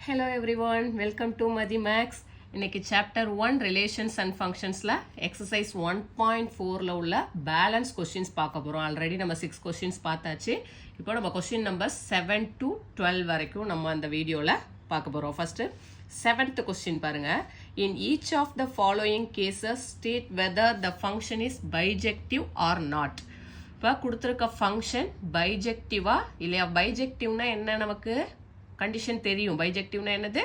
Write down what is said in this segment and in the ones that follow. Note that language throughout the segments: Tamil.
Hello everyone, welcome to Madhi Max. இன்னைக்கு chapter 1 relations and functionsல exercise 1.4ல உள்ள balance questions பார்க்க போறோம். ஆல்ரெடி நம்ம 6 questions பார்த்தாச்சு. இப்போ நம்ம question number 7 to 12 வரைக்கும் நம்ம அந்த வீடியோல பார்க்க போறோம். First 7th question பாருங்க. In each of the following cases state whether the function is bijective or not. இப்போ கொடுத்திருக்க function bijectiveா இல்லையா? bijectiveனா என்ன நமக்கு கண்டிஷன் தெரியும். பைஜெக்டிவ்னா என்னது?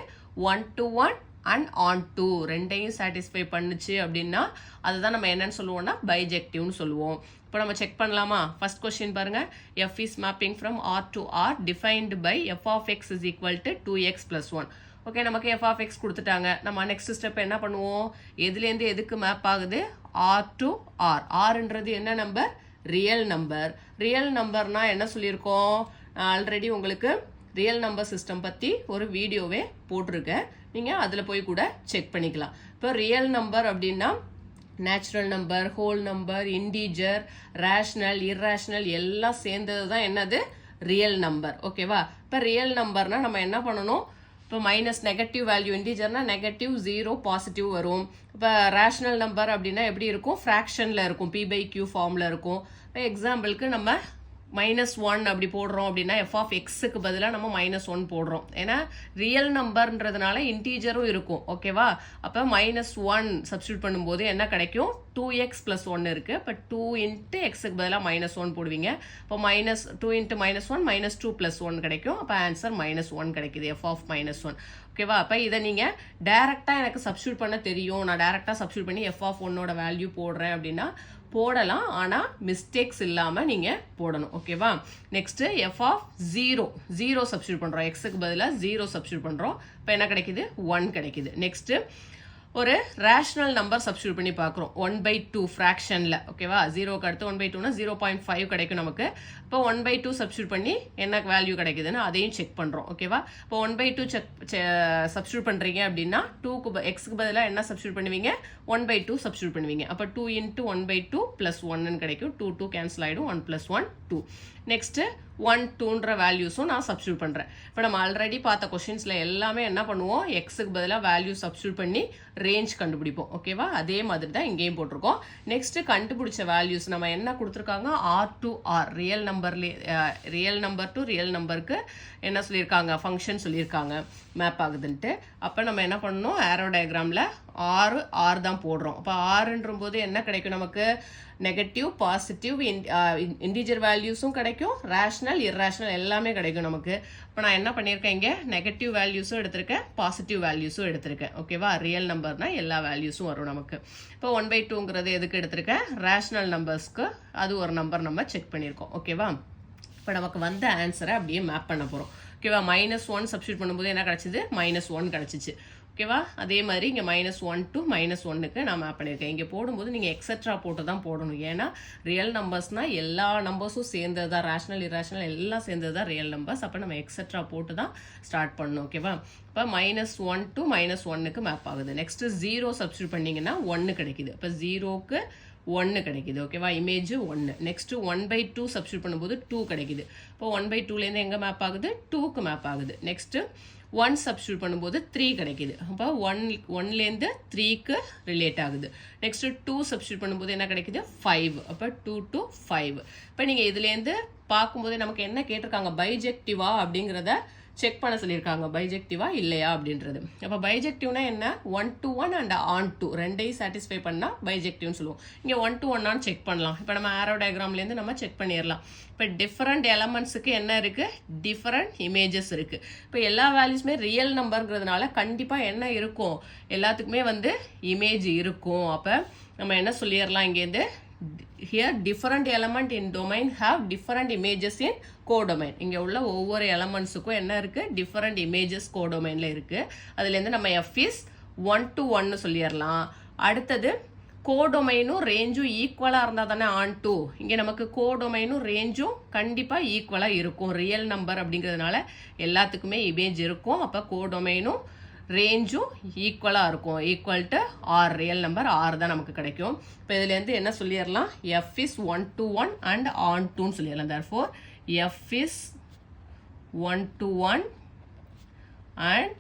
1 to 1 அண்ட் ஆன் டூ ரெண்டையும் சாட்டிஸ்ஃபை பண்ணுச்சு அப்படின்னா அதுதான் நம்ம என்னன்னு சொல்லுவோம்னா பைஜெக்டிவ்னு சொல்லுவோம். இப்போ நம்ம செக் பண்ணலாமா? ஃபர்ஸ்ட் கொஸ்டின் பாருங்க. F is mapping from R to R defined by F of X is equal to 2x + 1. Okay, நமக்கு எஃப் ஆஃப் எக்ஸ் கொடுத்துட்டாங்க. நம்ம நெக்ஸ்ட் ஸ்டெப் என்ன பண்ணுவோம்? எதுலேருந்து எதுக்கு மேப் ஆகுது? R to R. ஆர்ன்றது என்ன நம்பர்? Real number. ரியல் நம்பர்னா என்ன சொல்லியிருக்கோம்? ஆல்ரெடி உங்களுக்கு ரியல் நம்பர் சிஸ்டம் பற்றி ஒரு வீடியோவே போட்டிருக்கேன். நீங்கள் அதில் போய் கூட செக் பண்ணிக்கலாம். இப்போ ரியல் நம்பர் அப்படின்னா natural number, whole number, integer, rational, irrational எல்லாம் சேர்ந்தது தான் என்னது? Real number. ஓகேவா? இப்போ ரியல் நம்பர்னா நம்ம என்ன பண்ணணும்? இப்போ மைனஸ் நெகட்டிவ் வேல்யூ, இன்டீஜர்னா நெகட்டிவ், 0 பாசிட்டிவ் வரும். இப்போ ரேஷ்னல் நம்பர் அப்படின்னா எப்படி இருக்கும்? ஃப்ராக்ஷனில் இருக்கும், p/q ஃபார்மில் இருக்கும். இப்போ எக்ஸாம்பிளுக்கு நம்ம -1 அப்படி போடுறோம் அப்படின்னா எஃப் ஆஃப் எக்ஸுக்கு பதிலாக நம்ம -1 போடுறோம். ஏன்னா ரியல் நம்பர்ன்றதுனால இன்டீஜரும் இருக்கும். ஓகேவா? அப்போ -1 சப்ஸ்டியூட் பண்ணும்போது என்ன கிடைக்கும்? 2x + 1 இருக்கு. இப்போ 2 × எக்ஸுக்கு பதிலாக -1 போடுவீங்க. இப்போ -2 × -1 -2 + 1 கிடைக்கும். அப்போ ஆன்சர் -1 கிடைக்குது, எஃப் ஆஃப் -1. ஓகேவா? அப்போ இதை நீங்கள் டேரெக்டாக எனக்கு சப்ஸ்டியூட் பண்ண தெரியும், நான் டேரெக்டாக சப்ஸ்டியூட் பண்ணி எஃப் ஆஃப் 1ஓட வேல்யூ போடுறேன் அப்படின்னா போடலாம். ஆனால் மிஸ்டேக்ஸ் இல்லாமல் நீங்கள் போடணும். ஓகேவா? நெக்ஸ்ட்டு எஃப் ஆஃப் 0 சப்ஸ்டியூட் பண்ணுறோம். எக்ஸுக்கு பதிலாக 0 சப்ஸ்டியூட் பண்ணுறோம். இப்போ என்ன கிடைக்குது? 1 கிடைக்குது. நெக்ஸ்ட்டு ஒரு ரேஷ்னல் நம்பர் சப்ஸ்டியூட் பண்ணி பார்க்குறோம். 1/2 ஃப்ராக்ஷனில். ஓகேவா? 0க்கு அடுத்து 1/2னா 0.5 கிடைக்கும் நமக்கு. இப்போ 1/2 சப்ஸ்டியூட் பண்ணி என்ன வேல்யூ கிடைக்குதுன்னு அதையும் செக் பண்ணுறோம். ஓகேவா? இப்போ 1/2 சப்ஸ்டியூட் பண்ணுறீங்க அப்படின்னா 2க்கு எக்ஸுக்கு பதிலாக என்ன சப்ஸ்டியூட் பண்ணுவீங்க? 1/2 சப்ஸ்டியூட் பண்ணுவீங்க. அப்போ 2 × 1/2 + 1 கிடைக்கும். 2 கேன்சல் ஆகிடும். 1 + 1 2. நெக்ஸ்ட்டு 1 2ன்ற வேல்யூஸும் நான் சப்ஸ்டியூட் பண்ணுறேன். இப்போ நம்ம ஆல்ரெடி பார்த்த கொஸ்டின்ஸில் எல்லாமே என்ன பண்ணுவோம்? எக்ஸுக்கு பதிலாக வேல்யூ சப்ஸ்டியூட் பண்ணி ரேஞ்ச் கண்டுபிடிப்போம். ஓகேவா? அதே மாதிரி தான் இங்கேயும் போட்டிருக்கோம். நெக்ஸ்ட் கண்டுபிடிச்ச வேல்யூஸ் நம்ம என்ன கொடுத்துருக்காங்க? R to R, real number to real நம்பருக்கு என்ன சொல்லியிருக்காங்க? ஃபங்க்ஷன் சொல்லியிருக்காங்க மேப் ஆகுதுன்ட்டு. அப்போ நம்ம என்ன பண்ணணும்? ஆரோ டயக்ராமில் ஆர் தான் போடுறோம். அப்போ ஆறுன்ற போது என்ன கிடைக்கும் நமக்கு? நெகட்டிவ், பாசிட்டிவ், இன்டீஜர் வேல்யூஸும் கிடைக்கும், ரேஷ்னல், இர்ரேஷ்னல் எல்லாமே கிடைக்கும் நமக்கு. இப்போ நான் என்ன பண்ணியிருக்கேன்? இங்கே நெகட்டிவ் வேல்யூஸும் எடுத்திருக்கேன், பாசிட்டிவ் வேல்யூஸும் எடுத்திருக்கேன். ஓகேவா? ரியல் நம்பர்னா எல்லா வேல்யூஸும் வரும் நமக்கு. இப்போ 1/2ங்கிறது எதுக்கு எடுத்திருக்கேன்? ரேஷ்னல் நம்பர்ஸ்க்கு. அது ஒரு நம்பர் நம்ம செக் பண்ணியிருக்கோம். ஓகேவா? இப்போ நமக்கு வந்த ஆன்சரை அப்படியே மேப் பண்ண போகிறோம். ஓகேவா? -1 சப்ஸ்டியூட் பண்ணும்போது என்ன கிடச்சிது? -1 கிடச்சிச்சு. ஓகேவா? அதே மாதிரி இங்கே -1 to -1க்கு நான் மேப் பண்ணியிருக்கேன். இங்கே போடும்போது நீங்கள் எக்ஸட்ரா போட்டு தான் போடணும். ஏன்னா ரியல் நம்பர்ஸ்னால் எல்லா நம்பர்ஸும் சேர்ந்தது தான், ரேஷ்னல், இர்ரேஷ்னல் எல்லாம் சேர்ந்தது தான் ரியல் நம்பர்ஸ். அப்போ நம்ம எக்ஸட்ரா போட்டு தான் ஸ்டார்ட் பண்ணணும். ஓகேவா? இப்போ -1 to -1க்கு மேப் ஆகுது. நெக்ஸ்ட்டு 0 சப்ஸ்டியூட் பண்ணிங்கன்னா 1 கிடைக்குது. இப்போ 0க்கு 1 கிடைக்குது. ஓகேவா? இமேஜ் 1. நெக்ஸ்ட்டு 1/2 சப்ஸ்டியூட் பண்ணும்போது 2 கிடைக்குது. இப்போ 1/2லேருந்து எங்கே மேப் ஆகுது? 2க்கு மேப் ஆகுது. நெக்ஸ்ட்டு 1 சப்ஸ்டியூட் பண்ணும்போது 3 கிடைக்குது. அப்போ 1லேருந்து 3க்கு ரிலேட் ஆகுது. நெக்ஸ்ட்டு 2 சப்ஸ்டியூட் பண்ணும்போது என்ன கிடைக்குது? 5. அப்போ 2 to 5. இப்போ நீங்கள் இதுலேருந்து பார்க்கும்போது நமக்கு என்ன கேட்டிருக்காங்க? பைஜெக்டிவா அப்படிங்கிறத செக் பண்ண சொல்லியிருக்காங்க. பைஜெக்டிவா இல்லையா அப்படின்றது. அப்போ பைஜெக்டிவ்னா என்ன? 1 to 1 அண்ட் ஆன் டூ ரெண்டையும் சாட்டிஸ்ஃபை பண்ணால் பைஜெக்டிவ்னு சொல்லுவோம். இங்கே 1 to 1 செக் பண்ணலாம். இப்போ நம்ம ஆரோ டயக்ராம்லேருந்து நம்ம செக் பண்ணிடலாம். இப்போ டிஃப்ரெண்ட் எலமெண்ட்ஸுக்கு என்ன இருக்குது? டிஃப்ரெண்ட் இமேஜஸ் இருக்குது. இப்போ எல்லா வேல்யூஸுமே ரியல் நம்பருங்கிறதுனால கண்டிப்பாக என்ன இருக்கும்? எல்லாத்துக்குமே இமேஜ் இருக்கும். அப்போ நம்ம என்ன சொல்லிடலாம் இங்கேருந்து? Here different element in domain have different images in codomain. இங்கே உள்ள ஒவ்வொரு எலமெண்ட்ஸுக்கும் என்ன இருக்குது? டிஃப்ரெண்ட் இமேஜஸ் கோடொமைனில் இருக்குது. அதுலேருந்து நம்ம எஃப் இஸ் 1 to 1 சொல்லிடலாம். அடுத்தது கோடொமைனும் ரேஞ்சும் ஈக்குவலாக இருந்தால் தானே ஆன் டூ. இங்கே நமக்கு கோடொமைனும் ரேஞ்சும் கண்டிப்பாக ஈக்குவலாக இருக்கும். ரியல் நம்பர் அப்படிங்கிறதுனால எல்லாத்துக்குமே இமேஜ் இருக்கும். அப்போ கோடொமைனும் ரேஞ்சும் ஈக்குவலாக இருக்கும். Equal to R, real number R தான் நமக்கு கிடைக்கும். இப்போ இதுலேருந்து என்ன சொல்லிடலாம்? F is 1 to 1 and on டூன்னு சொல்லிடலாம். therefore F is 1 to 1 and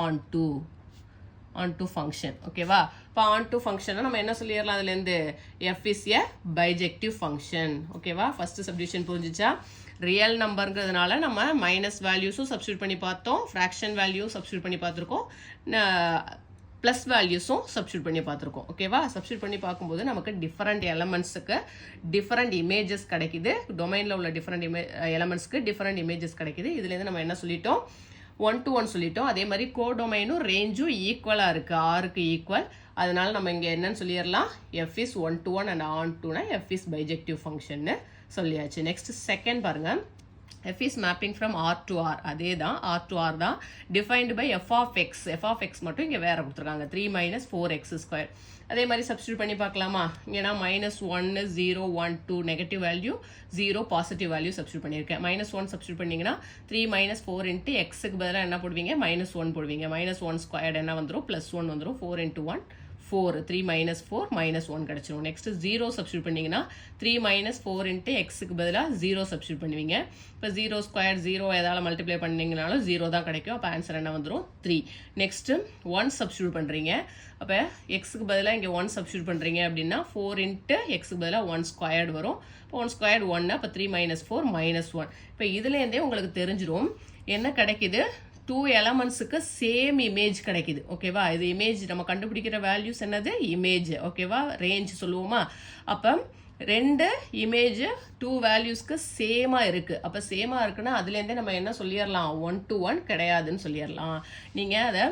onto function. ஓகேவா? இப்போ onto function நம்ம என்ன சொல்லிடலாம் அதுலேருந்து f is a bijective function. ஓகேவா? ஃபர்ஸ்ட் சப்டிவிஷன் புரிஞ்சிச்சா? ரியல் நம்பருங்கிறதுனால நம்ம மைனஸ் வேல்யூஸும் சப்ஸ்டியூட் பண்ணி பார்த்தோம், ஃப்ராக்ஷன் வேல்யூவும் சப்ஸ்டியூட் பண்ணி பார்த்துருக்கோம், ப்ளஸ் வேல்யூஸும் சப்ஸ்டியூட் பண்ணி பார்த்துருக்கோம். ஓகேவா? சப்ஸ்டியூட் பண்ணி பார்க்கும்போது நமக்கு டிஃபரெண்ட் எலமெண்ட்ஸுக்கு டிஃபரெண்ட் இமேஜஸ் கிடைக்குது. டொமைனில் உள்ள டிஃபரெண்ட் எலமெண்ட்ஸ்க்கு டிஃபரெண்ட் இமேஜஸ் கிடைக்குது. இதுலேருந்து நம்ம என்ன சொல்லிட்டோம், 1 to 1 சொல்லிட்டோம். அதே மாதிரி கோடொமைனும் ரேஞ்சும் ஈக்குவலாக இருக்குது, ஆருக்கு ஈக்குவல். அதனால நம்ம இங்கே என்னன்னு சொல்லிடலாம், f is 1 to 1 and on to f is bijective function சொல்லியாச்சு. நெக்ஸ்ட் செகண்ட் பாருங்க, f is mapping from r to r. அதே தான், r to r தான். defined by f of x. f of x மட்டும் இங்கே வேற கொடுத்துருக்காங்க, 3 minus 4x². அதே மாதிரி சப்ஸ்டியூட் பண்ணி பார்க்கலாமா? இங்கன்னா -1 0 1 2 negative value, 0 positive value substitute பண்ணியிருக்கேன். -1 சப்ஸ்டியூட் பண்ணிங்கன்னா 3 - 4 into எக்ஸுக்கு பதிலாக என்ன போடுவீங்க, -1 போடுவீங்க. -1² என்ன வந்துடும், +1 வந்துடும். 4 into 1 4, 3 - 4 -1 கிடச்சிரும். நெக்ஸ்ட் 0 சப்ஸ்டியூட் பண்ணிங்கன்னா 3 - 4 into எக்ஸுக்கு பதிலாக 0 சப்ஸ்டியூட் பண்ணுவீங்க. இப்போ 0² 0 எதால் மல்டிப்ளை பண்ணிங்கனாலும் 0 தான் கிடைக்கும். அப்போ ஆன்சர் என்ன வந்துடும், 3. நெக்ஸ்ட்டு 1 சப்ஸ்டியூட் பண்ணுறீங்க. அப்போ எக்ஸுக்கு பதிலாக இங்கே 1 சப்ஸ்டியூட் பண்ணுறீங்க அப்படின்னா 4 into எக்ஸுக்கு பதிலாக 1² வரும். இப்போ 1² 1, அப்போ 3 - 4 -1. இப்போ இதுலேருந்தே உங்களுக்கு தெரிஞ்சிடும் என்ன கிடைக்குது, 2 எலமெண்ட்ஸுக்கு சேம் இமேஜ் கிடைக்குது. ஓகேவா? இது இமேஜ் நம்ம கண்டுபிடிக்கிற வேல்யூஸ் என்னது, இமேஜ். ஓகேவா? ரேஞ்ச் சொல்லுவோமா? அப்போ 2 இமேஜ் 2 வேல்யூஸ்க்கு சேமாக இருக்குது. அப்போ சேமாக இருக்குன்னா அதுலேருந்தே நம்ம என்ன சொல்லிடலாம், 1 to 1 கிடையாதுன்னு சொல்லிடலாம். நீங்கள் அதை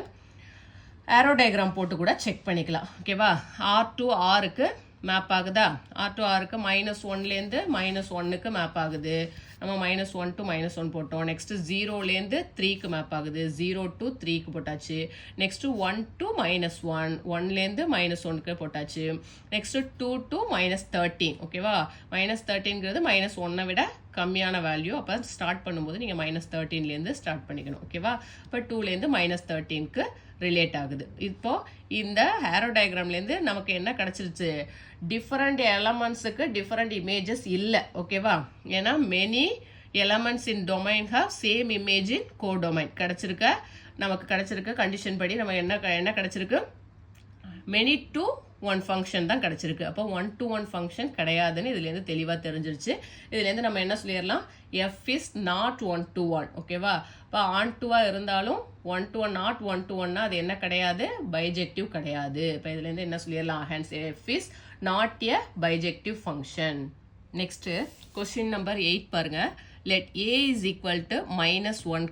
ஆரோ டயக்ராம் போட்டு கூட செக் பண்ணிக்கலாம். ஓகேவா? r to rக்கு மேப் ஆகுதா, r to rக்கு -1லேருந்து -1க்கு மேப் ஆகுது. நம்ம -1 to -1 போட்டோம். நெக்ஸ்ட் 0லேருந்து 3க்கு மேப் ஆகுது, 0 to 3க்கு போட்டாச்சு. நெக்ஸ்ட் 1 to -1, 1லேருந்து -1க்கு போட்டாச்சு. Next 2 to -13. ஓகேவா? -13ங்கிறது -1 விட கம்மியான வேல்யூ. அப்போ ஸ்டார்ட் பண்ணும்போது நீங்கள் -13லேருந்து ஸ்டார்ட் பண்ணிக்கணும். ஓகேவா? இப்போ 2லேருந்து -13க்கு ரிலேட் ஆகுது. இப்போ இந்த ஆரோ டயக்ராம்லேருந்து நமக்கு என்ன கிடச்சிருச்சு, டிஃபரெண்ட் எலமெண்ட்ஸுக்கு டிஃபரெண்ட் இமேஜஸ் இல்லை. ஓகேவா? ஏன்னா many elements in domain have same image in codomain. நமக்கு கிடச்சிருக்க கண்டிஷன் படி நம்ம என்ன கிடச்சிருக்கு, மெனி டு 1 ஃபங்க்ஷன் தான் கிடச்சிருக்கு. அப்போ 1 to 1 ஃபங்க்ஷன் கிடையாதுன்னு இதுலேருந்து தெளிவாக தெரிஞ்சிருச்சு. இதுலேருந்து நம்ம என்ன சொல்லிடலாம், f is not 1 to 1. ஓகேவா? இப்போ on to இருந்தாலும் 1 to 1 not 1 to 1 அது என்ன கிடையாது, பைஜெக்டிவ் கிடையாது. இப்போ இதுலேருந்து என்ன சொல்லிடலாம், hence f is not a bijective function. Next question number 8 பாருங்க. let a is equal to -1,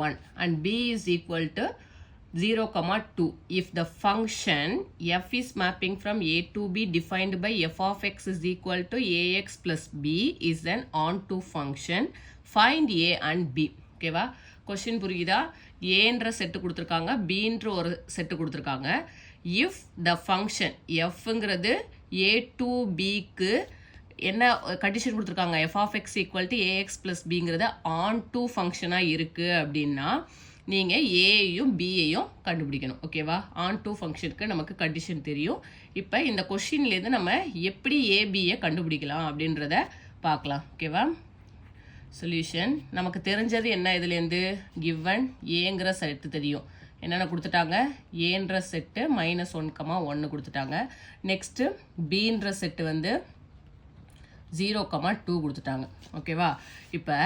1 and b is equal to 0, 2 if the function f is mapping from a to b defined by f of x is equal to ax plus b is an onto function, find a and b. ஓகேவா? கொஸ்டின் புரியுதா? ஏன்ற செட்டு கொடுத்துருக்காங்க, பீன்ற ஒரு செட்டு கொடுத்துருக்காங்க. இஃப் த ஃபங்க்ஷன் எஃப்ங்கிறது a to bக்கு என்ன கண்டிஷன் கொடுத்துருக்காங்க, f of x equal to ax plus bங்கிறது on to ஃபங்க்ஷனாக இருக்குது அப்படின்னா நீங்கள் ஏயையும் பியையும் கண்டுபிடிக்கணும். ஓகேவா? ஆன் டூ ஃபங்க்ஷனுக்கு நமக்கு கண்டிஷன் தெரியும். இப்போ இந்த கொஷின்லேருந்து நம்ம எப்படி ஏபியை கண்டுபிடிக்கலாம் அப்படின்றத பார்க்கலாம். ஓகேவா? சொல்யூஷன் நமக்கு தெரிஞ்சது என்ன, இதுலேருந்து கிவன் ஏங்கிற செட்டு தெரியும். என்னென்ன கொடுத்துட்டாங்க, ஏன்ற செட்டு -1, 1 கொடுத்துட்டாங்க. நெக்ஸ்ட்டு பீன்ற செட்டு வந்து 0, 2 கொடுத்துட்டாங்க. ஓகேவா? இப்போ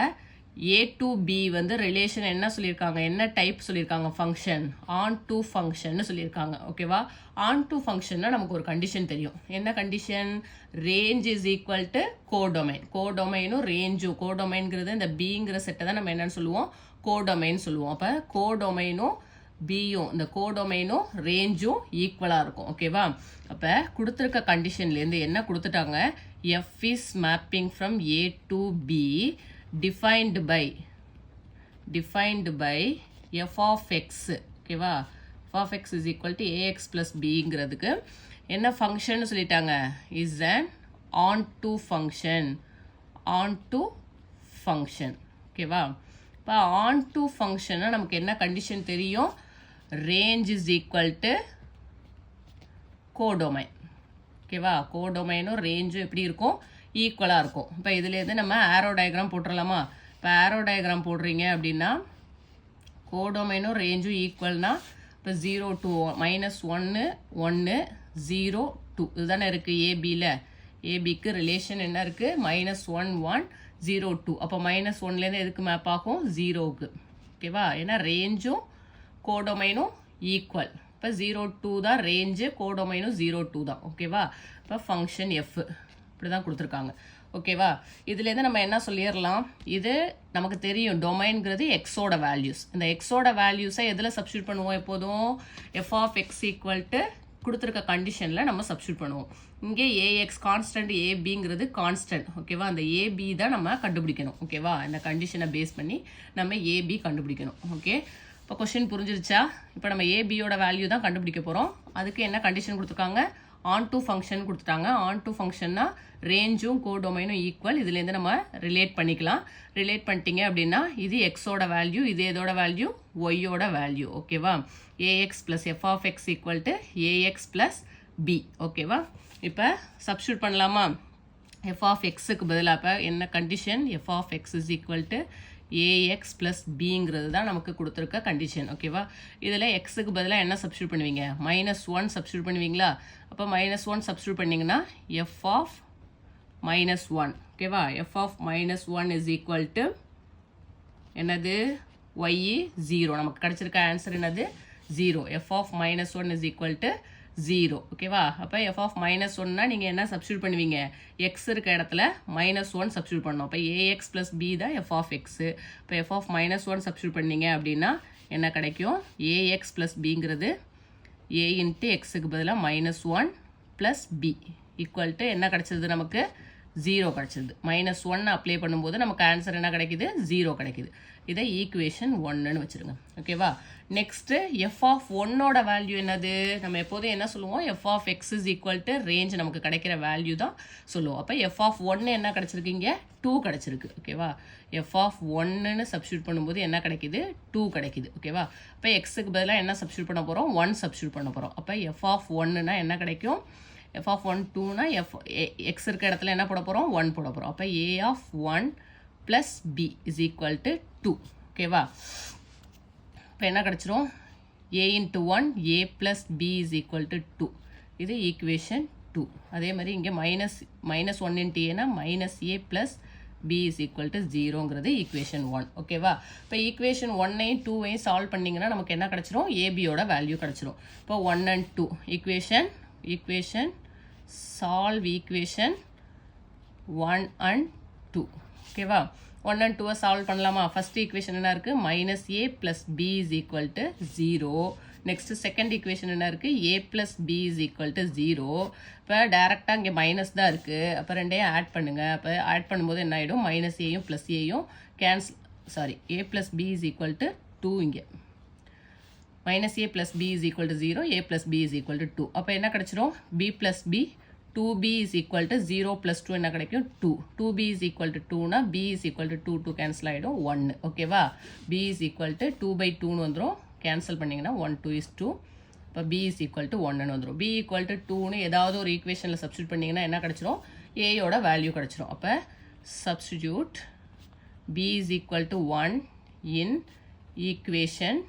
a to b வந்து ரிலேஷன் என்ன சொல்லியிருக்காங்க, என்ன டைப் சொல்லியிருக்காங்க, ஃபங்க்ஷன் ஆன் டூ ஃபங்க்ஷன் சொல்லியிருக்காங்க. ஓகேவா? ஆன் டூ ஃபங்க்ஷன்னா நமக்கு ஒரு கண்டிஷன் தெரியும். என்ன condition, range is equal to codomain. கோடொமைனும் ரேஞ்சும், கோடொமைன்கிறது இந்த பிங்கிற செட்டை தான் நம்ம என்னன்னு சொல்லுவோம், கோடொமைன் சொல்லுவோம். அப்போ கோடொமைனும் பியும், இந்த கோடொமைனும் ரேஞ்சும் ஈக்குவலாக இருக்கும். ஓகேவா? அப்போ கொடுத்துருக்க கண்டிஷன்லேருந்து என்ன கொடுத்துட்டாங்க, F is mapping from A to B defined by f of x. ஓகேவா? f of x is equal to ax plus bங்கிறதுக்கு என்ன ஃபங்க்ஷன் சொல்லிட்டாங்க, is an onto function. onto function. ஓகேவா? இப்போ onto function நமக்கு என்ன கண்டிஷன் தெரியும், range is equal to codomain. ஓகேவா? கோடொமைனும் ரேஞ்சும் எப்படி இருக்கும், ஈக்குவலாக இருக்கும். இப்போ இதுலேருந்து நம்ம ஆரோ டயக்ராம் போட்டுடலாமா? இப்போ ஆரோ டயக்ராம் போடுறீங்க அப்படின்னா கோடொமைனும் ரேஞ்சும் ஈக்குவல்னா இப்போ 0 to -1 1 0 2 இதுதானே இருக்குது ஏபியில். ஏபிக்கு ரிலேஷன் என்ன இருக்குது? -1 1 0 2. அப்போ -1லேருந்து எதுக்கு மேப் ஆகும்? 0க்கு. ஓகேவா? ஏன்னா ரேஞ்சும் கோடொமைனும் ஈக்குவல். இப்போ 0 2 தான் ரேஞ்சு, கோடொமைனும் 0 2 தான். ஓகேவா? இப்போ ஃபங்க்ஷன் எஃப் இப்படி தான் கொடுத்துருக்காங்க. ஓகேவா? இதுலேருந்து நம்ம என்ன சொல்லிடலாம், இது நமக்கு தெரியும் டொமைன்கிறது எக்ஸோட வேல்யூஸ். இந்த எக்ஸோட வேல்யூஸை எதில் சப்ஸ்டியூட் பண்ணுவோம்? எப்போதும் F of X equal to கொடுத்துருக்க கண்டிஷனில் நம்ம சப்ஸ்டியூட் பண்ணுவோம். இங்கே ஏஎக்ஸ் கான்ஸ்டன்ட், ஏபிங்கிறது கான்ஸ்டன்ட். ஓகேவா? அந்த ஏபி தான் நம்ம கண்டுபிடிக்கணும். ஓகேவா? இந்த கண்டிஷனை பேஸ் பண்ணி நம்ம ஏபி கண்டுபிடிக்கணும். ஓகே, இப்போ கொஸ்டின் புரிஞ்சிருச்சா? இப்போ நம்ம ஏபியோட வேல்யூ தான் கண்டுபிடிக்க போகிறோம். அதுக்கு என்ன கண்டிஷன் கொடுத்துருக்காங்க? ஆன் டு ஃபங்க்ஷன் கொடுத்துட்டாங்க. ஆன் டு ஃபங்க்ஷன்னா ரேஞ்சும் கோடொமைனும் ஈக்குவல். இதுலேருந்து நம்ம ரிலேட் பண்ணிக்கலாம். ரிலேட் பண்ணிட்டீங்க அப்படின்னா இது எக்ஸோட வேல்யூ, இது எதோட வேல்யூ? ஒய்யோட வேல்யூ. ஓகேவா? AX plus F of X equal to ax plus B. ஓகேவா? இப்போ சப்ஸ்டியூட் பண்ணலாமா? எஃப் ஆஃப் எக்ஸுக்கு பதிலாக இப்போ என்ன condition? F of X is equal to ax plus பிங்கிறது தான் நமக்கு கொடுத்துருக்க கண்டிஷன். ஓகேவா? இதில் எக்ஸுக்கு பதிலாக என்ன சப்ஸ்டியூட் பண்ணுவீங்க? -1 சப்ஸ்டியூட் பண்ணுவீங்களா? அப்போ -1 சப்ஸ்டியூட் பண்ணிங்கன்னா எஃப் ஆஃப் -1. ஓகேவா? F of -1 is equal to என்னது? ஒய் 0. நமக்கு கிடச்சிருக்க ஆன்சர் என்னது? 0. F of -1 is equal to 0. ஓகேவா? அப்போ எஃப் ஆஃப் -1னா நீங்கள் என்ன சப்ஸ்டியூட் பண்ணுவீங்க? எக்ஸ் இருக்க இடத்துல -1 சப்ஸ்டியூட் பண்ணணும். அப்போ ஏஎக்ஸ் ப்ளஸ் பி தான் எஃப் ஆஃப் எக்ஸு. இப்போ எஃப் ஆஃப் -1 சப்ஸ்டியூட் பண்ணீங்க அப்படின்னா என்ன கிடைக்கும்? ஏஎக்ஸ் ப்ளஸ் பிங்கிறது ஏ இன்ட்டு எக்ஸுக்கு பதிலாக -1 ப்ளஸ் பி ஈக்குவல் டு என்ன கிடச்சிது நமக்கு? 0 கிடச்சிது. -1 அப்ளை பண்ணும்போது நமக்கு ஆன்சர் என்ன கிடைக்குது? 0 கிடைக்குது. இதை ஈக்குவேஷன் 1ன்னு வச்சுருங்க. ஓகேவா? நெக்ஸ்ட்டு எஃப் ஆஃப் 1ஓட வேல்யூ என்னது? நம்ம எப்போதும் என்ன சொல்லுவோம்? F of X is equal to range நமக்கு கிடைக்கிற வேல்யூ தான் சொல்லுவோம். அப்போ எஃப் ஆஃப் 1 என்ன கிடச்சிருக்கீங்க? 2 கிடச்சிருக்கு. ஓகேவா? எஃப் ஆஃப் 1ன்னு சப்ஸ்டியூட் பண்ணும்போது என்ன கிடைக்குது? 2 கிடைக்குது. ஓகேவா? அப்போ எக்ஸுக்கு பதிலாக என்ன சப்ஸ்டியூட் பண்ண போகிறோம்? 1 சப்ஸ்டியூட் பண்ண போகிறோம். அப்போ எஃப் ஆஃப் 1னா என்ன கிடைக்கும்? எஃப் ஆஃப் 1 2னா எக்ஸ் இருக்க இடத்துல என்ன போட போகிறோம்? 1 போட போகிறோம். அப்போ a of 1 plus b is equal to 2. ஓகேவா? இப்போ என்ன கிடச்சிரும்? A into 1 a plus b is equal to 2. இது ஈக்குவேஷன் 2. அதே மாதிரி இங்கே -1 இன்ட்டு ஏனா -a plus b is equal to 0ங்கிறது ஈக்குவேஷன் 1. ஓகேவா? இப்போ ஈக்குவேஷன் 1ஐயும் 2ஐயும் சால்வ் பண்ணிங்கன்னா நமக்கு என்ன கிடச்சிரும்? ஏபியோட வேல்யூ கிடச்சிரும். இப்போ 1 and 2 equation solve equation 1 and 2. ஓகேவா? 1 and 2 சால்வ் பண்ணலாமா? ஃபர்ஸ்ட் ஈக்குவேஷன் என்ன இருக்குது? -a plus b is equal to 0. Next second equation என்ன இருக்குது? a plus b is equal to 0. இப்போ டேரெக்டாக இங்கே மைனஸ் தான் இருக்குது. அப்போ ரெண்டையும் ஆட் பண்ணுங்கள். அப்போ ஆட் பண்ணும்போது என்ன ஆகிடும்? -aயும் ப்ளஸ் ஏயும் cancel, a plus b is equal to 2. இங்கே -a plus b is equal to 0, a plus b is equal to 2. அப்போ என்ன கிடச்சிரும்? b plus b 2b is equal to 0 plus 2 என்ன கிடைக்கும்? 2. 2b is equal to 2னா b is equal to 2 cancel ஆகிடும் 1. ஓகேவா? b is equal to 2/2னு வந்துடும். கேன்சல் பண்ணிங்கன்னா 1 2 is 2. இப்போ b is equal to 1னு வந்துடும். b equal to 2னு ஏதாவது ஒரு ஈக்குவேஷனில் சப்ஸ்டியூட் பண்ணிங்கன்னா என்ன கிடச்சிரும்? ஏயோட வேல்யூ கிடச்சிரும். அப்போ substitute b is equal to 1 in equation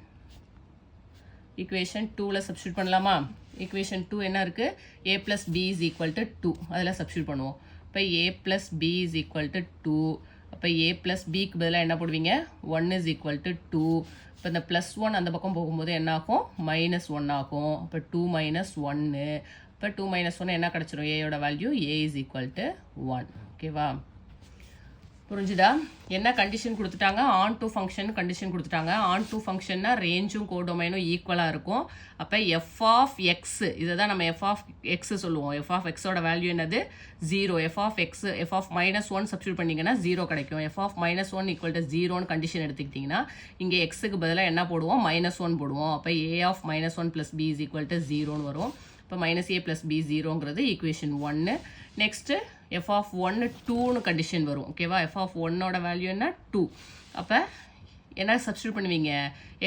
2ல் சப்ஸ்டியூட் பண்ணலாமா? ஈக்குவேஷன் 2 என்ன இருக்குது? a plus b is equal to 2. அதில் சப்ஸ்டியூட் பண்ணுவோம். இப்போ a plus b is equal to 2. அப்போ a plus bக்கு பதிலாக என்ன போடுவீங்க? 1 is equal to 2. இப்போ இந்த ப்ளஸ் 1 அந்த பக்கம் போகும்போது என்ன ஆகும்? -1 ஆகும். அப்போ 2 minus 1. இப்போ 2 minus 1 என்ன கிடச்சிரும்? ஏயோட value a is equal to 1. ஓகேவா? புரிஞ்சுதா? என்ன கண்டிஷன் கொடுத்துட்டாங்க? ஆன் டு ஃபங்க்ஷன் கண்டிஷன் கொடுத்துட்டாங்க. ஆன் டு ஃபங்க்ஷன்னா ரேஞ்சும் கோடொமைனும் ஈக்குவலாக இருக்கும். அப்போ எஃப் ஆஃப் எக்ஸ், இதை தான் நம்ம எஃப் ஆஃப் எக்ஸ் சொல்லுவோம். எஃப் ஆஃப் எக்ஸோட வேல்யூ என்னது? 0. F of x f of -1 substitute பண்ணிங்கன்னா 0 கிடைக்கும். எஃப் ஆஃப் -1 ஈக்குவல் டு 0ன்னு கண்டிஷன் எடுத்துக்கிட்டிங்கன்னா இங்கே எக்ஸுக்கு பதிலாக என்ன போடுவோம்? -1 போடுவோம். அப்போ a of -1 plus b is equal to 0ன்னு வரும். இப்போ -a ப்ளஸ் b 0ங்கிறது ஈக்குவேஷன் 1. நெக்ஸ்ட்டு எஃப் ஆஃப் 1 2ன்னு கண்டிஷன் வரும். ஓகேவா? எஃப் ஆஃப் 1ஓட வேல்யூ என்ன? 2. அப்போ என்ன சப்ஸ்டியூட் பண்ணுவீங்க?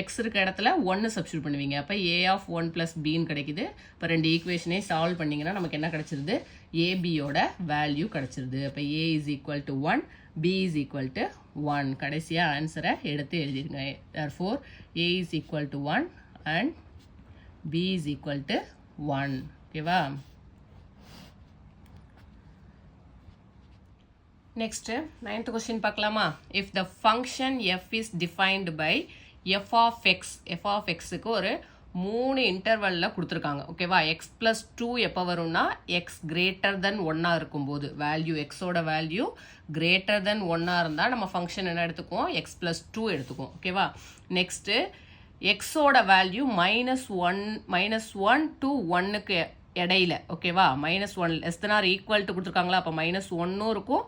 எக்ஸ் இருக்க இடத்துல 1 சப்ஸ்டியூட் பண்ணுவீங்க. அப்போ ஏ ஆஃப் 1 ப்ளஸ் பின்னு கிடைக்குது. இப்போ ரெண்டு ஈக்குவேஷனையும் சால்வ் பண்ணிங்கன்னா நமக்கு என்ன கிடச்சிருது? ஏபியோட வேல்யூ கிடச்சிருது. அப்போ a is equal to 1, b is equal to 1 கடைசியாக ஆன்சரை எடுத்து எழுதிருங்க. therefore a is equal to 1 and b is equal to 1. ஓகேவா? Next, 9th question பார்க்கலாமா? If the function f is defined by f of x க்கு ஒரு 3 இன்டர்வல்ல கொடுத்துருக்காங்க. ஓகேவா? x plus 2 எப்போ வரும்னா x greater than 1 இருக்கும்போது வேல்யூ xோட வேல்யூ greater than 1 இருந்தால் நம்ம ஃபங்க்ஷன் என்ன எடுத்துக்குவோம்? x plus 2 எடுத்துக்குவோம். ஓகேவா? நெக்ஸ்ட்டு xோட வேல்யூ -1 to 1க்கு இடையில. ஓகேவா? -1 less than or equal to கொடுத்துருக்காங்களா? அப்போ -1 இருக்கும்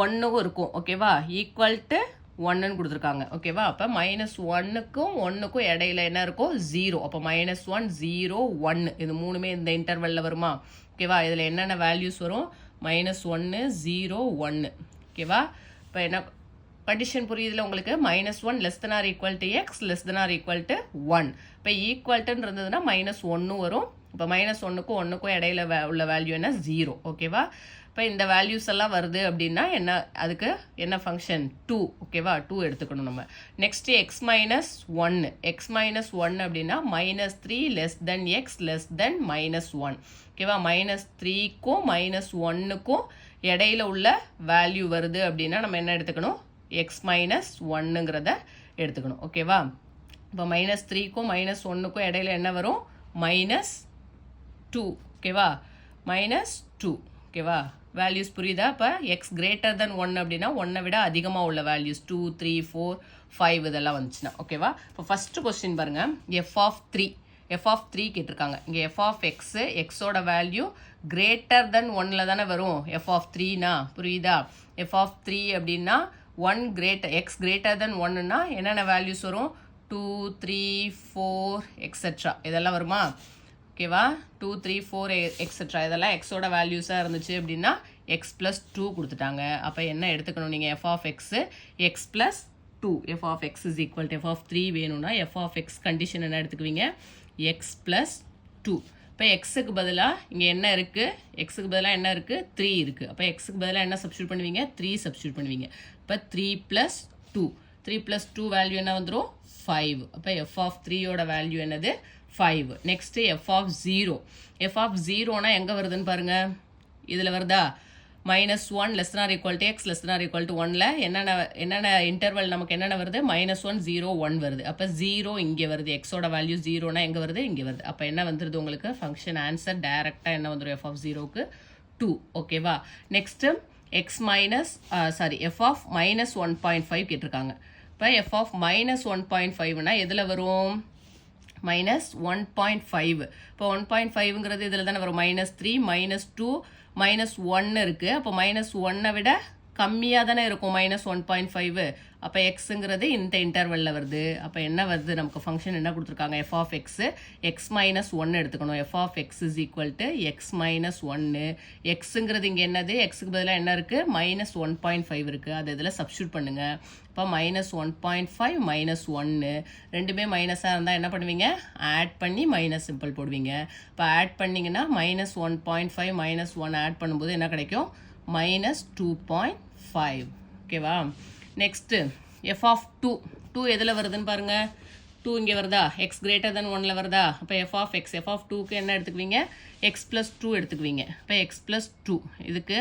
1 இருக்கும். ஓகேவா? ஈக்குவல் டு 1ன்னு கொடுத்துருக்காங்க. ஓகேவா? அப்போ -1க்கும் 1க்கும் இடையில என்ன இருக்கும்? 0. அப்போ -1 0 1 இது மூணுமே இந்த இன்டர்வல்ல வருமா? ஓகேவா? இதில் என்னென்ன வேல்யூஸ் வரும்? -1 0 1. ஓகேவா? இப்போ என்ன கண்டிஷன் புரியுதுல உங்களுக்கு? -1 less than or equal to x less than or equal to 1. இப்போ ஈக்குவல்ட்டுன்னு இருந்ததுன்னா -1 வரும். இப்போ -1க்கும் 1க்கும் இடையில உள்ள வேல்யூ என்ன? 0. ஓகேவா? இப்போ இந்த வேல்யூஸ் எல்லாம் வருது அப்படின்னா என்ன? அதுக்கு என்ன ஃபங்க்ஷன்? 2. ஓகேவா? 2 எடுத்துக்கணும் நம்ம. நெக்ஸ்ட் x -1 அப்படின்னா -3 லெஸ் தென் எக்ஸ் லெஸ் தென் -1. ஓகேவா? -3க்கும் -1க்கும் இடையில உள்ள வேல்யூ வருது அப்படின்னா நம்ம என்ன எடுத்துக்கணும்? x -1ங்கிறத எடுத்துக்கணும். ஓகேவா? இப்போ -3க்கும் -1க்கும் இடையில என்ன வரும்? -2. ஓகேவா? -2. ஓகேவா? வேல்யூஸ் புரியுதா? இப்போ எக்ஸ் கிரேட்டர் தென் 1 அப்படின்னா 1 விட அதிகமாக உள்ள வேல்யூஸ் 2 3 4 5 இதெல்லாம் வந்துச்சுன்னா. ஓகேவா? இப்போ ஃபர்ஸ்ட் கொஸ்டின் பாருங்க. எஃப் ஆஃப் 3 கேட்டிருக்காங்க. இங்கே எஃப் ஆஃப் எக்ஸோட வேல்யூ கிரேட்டர் தென் 1ல் தானே வரும் எஃப் ஆஃப் 3னா. புரியுதா? எஃப் ஆஃப் 3 அப்படின்னா எக்ஸ் கிரேட்டர் தென் 1னா என்னென்ன வேல்யூஸ் வரும்? 2 3 4 எக்ஸெட்ரா இதெல்லாம் வருமா? ஓகேவா? 2 3 4 எக்ஸெட்ரா இதெல்லாம் எக்ஸோட வேல்யூஸாக இருந்துச்சு அப்படின்னா எக்ஸ் ப்ளஸ் 2 கொடுத்துட்டாங்க. அப்போ என்ன எடுத்துக்கணும் நீங்கள்? F of X plus 2. F of X is equal to F of 3 வேணும்னா எஃப் ஆஃப் எக்ஸ் கண்டிஷன் என்ன எடுத்துக்குவீங்க? X plus 2. இப்போ எக்ஸுக்கு பதிலாக இங்கே என்ன இருக்குது? எக்ஸுக்கு பதிலாக என்ன இருக்குது? 3 இருக்குது. அப்போ எக்ஸுக்கு பதிலாக என்ன சப்ஸ்டியூட் பண்ணுவீங்க? 3 சப்ஸ்டியூட் பண்ணுவீங்க. இப்போ 3 + 2 3 + 2 வேல்யூ என்ன வந்துடும்? 5. அப்போ எஃப் ஆஃப் 3யோட வேல்யூ என்னது? 5. நெக்ஸ்ட் எஃப் ஆஃப் 0னா எங்கே வருதுன்னு பாருங்க. இதில் வருதா? -1 less than or equal to x less than or equal to 1ல என்னென்ன இன்டர்வல் நமக்கு என்னென்ன வருது? -1 0 1 வருது. அப்போ 0 இங்கே வருது. எக்ஸோட வேல்யூ 0னா எங்கே வருது? இங்கே வருது. அப்போ என்ன வந்துருது உங்களுக்கு? ஃபங்க்ஷன் ஆன்சர் டைரெக்டாக என்ன வந்துடும்? எஃப் ஆஃப் 0க்கு 2. ஓகேவா? நெக்ஸ்ட்டு எஃப் ஆஃப் -1.5 கேட்டிருக்காங்க. இப்போ எஃப் ஆஃப் -1.5னா எதில் வரும்? -1.5. இப்போ 1.5ங்கிறது இதில் தானே வரும். -3 -2 -1 இருக்குது. அப்போ -1 விட கம்மியாக தானே இருக்கும் -1.5. அப்போ எக்ஸுங்கிறது இந்த இன்டர்வலில் வருது. அப்போ என்ன வருது? நமக்கு ஃபங்க்ஷன் என்ன கொடுத்துருக்காங்க? எஃப் ஆஃப் எக்ஸ் -1 எடுத்துக்கணும். F of X is equal to X -1. எக்ஸுங்கிறது இங்கே என்னது? எக்ஸுக்கு பதிலாக என்ன இருக்குது? -1.5 இருக்குது. அது இதில் சப்ஸ்டியூட் பண்ணுங்கள். இப்போ -1.5 -1 ரெண்டுமே மைனஸாக இருந்தால் என்ன பண்ணுவீங்க? ஆட் பண்ணி மைனஸ் சிம்பிள் போடுவீங்க. இப்போ ஆட் பண்ணிங்கன்னா -1.5 -1 ஆட் பண்ணும்போது என்ன கிடைக்கும்? -2.5. ஓகேவா? நெக்ஸ்ட்டு எஃப் ஆஃப் 2 எதில் வருதுன்னு பாருங்கள். 2 இங்கே வருதா? எக்ஸ் கிரேட்டர் தென் 1ல் வருதா? அப்போ எஃப் ஆஃப் 2க்கு என்ன எடுத்துக்குவீங்க? X plus 2 எடுத்துக்குவீங்க. இப்போ எக்ஸ் ப்ளஸ் 2 இதுக்கு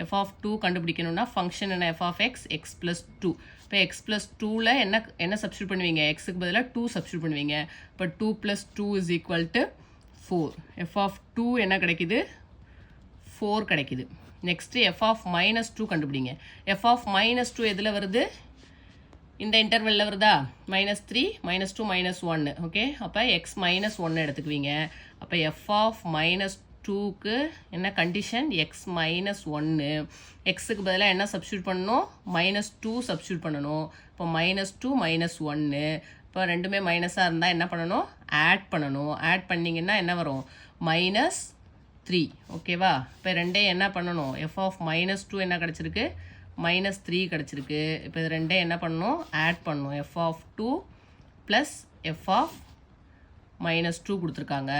எஃப் ஆஃப் 2 கண்டுபிடிக்கணும்னா ஃபங்க்ஷன் என்ன? F of X plus 2. இப்போ எக்ஸ் ப்ளஸ் 2ல் என்ன சப்ஸ்டியூட் பண்ணுவீங்க? எக்ஸுக்கு பதிலாக 2 சப்ஸ்டியூட் பண்ணுவீங்க. இப்போ 2 + 2 is equal to 4. F of 2 என்ன கிடைக்குது? 4 கிடைக்குது. நெக்ஸ்ட்டு எஃப் ஆஃப் -2 கண்டுபிடிங்க. எஃப் ஆஃப் -2 எதில் வருது? இந்த இன்டர்வெல்ல வருதா? -3 -2 -1. ஓகே, அப்போ எக்ஸ் -1 எடுத்துக்குவீங்க. அப்போ எஃப் ஆஃப் -2க்கு என்ன கண்டிஷன்? எக்ஸ் -1. எக்ஸுக்கு பதிலாக என்ன சப்ஸ்டியூட் பண்ணணும்? -2 சப்ஸ்டியூட் பண்ணணும். இப்போ -2 -1. இப்போ ரெண்டுமே மைனஸாக இருந்தால் என்ன பண்ணணும்? ஆட் பண்ணணும். ஆட் பண்ணிங்கன்னா என்ன வரும்? -3. ஓகேவா? இப்போ ரெண்டே என்ன பண்ணணும்? எஃப் ஆஃப் -2 என்ன கிடச்சிருக்கு? -3 கிடச்சிருக்கு. இப்போ இது ரெண்டே என்ன பண்ணணும்? ஆட் பண்ணணும். எஃப் ஆஃப் 2 + எஃப் ஆஃப் -2 கொடுத்துருக்காங்க.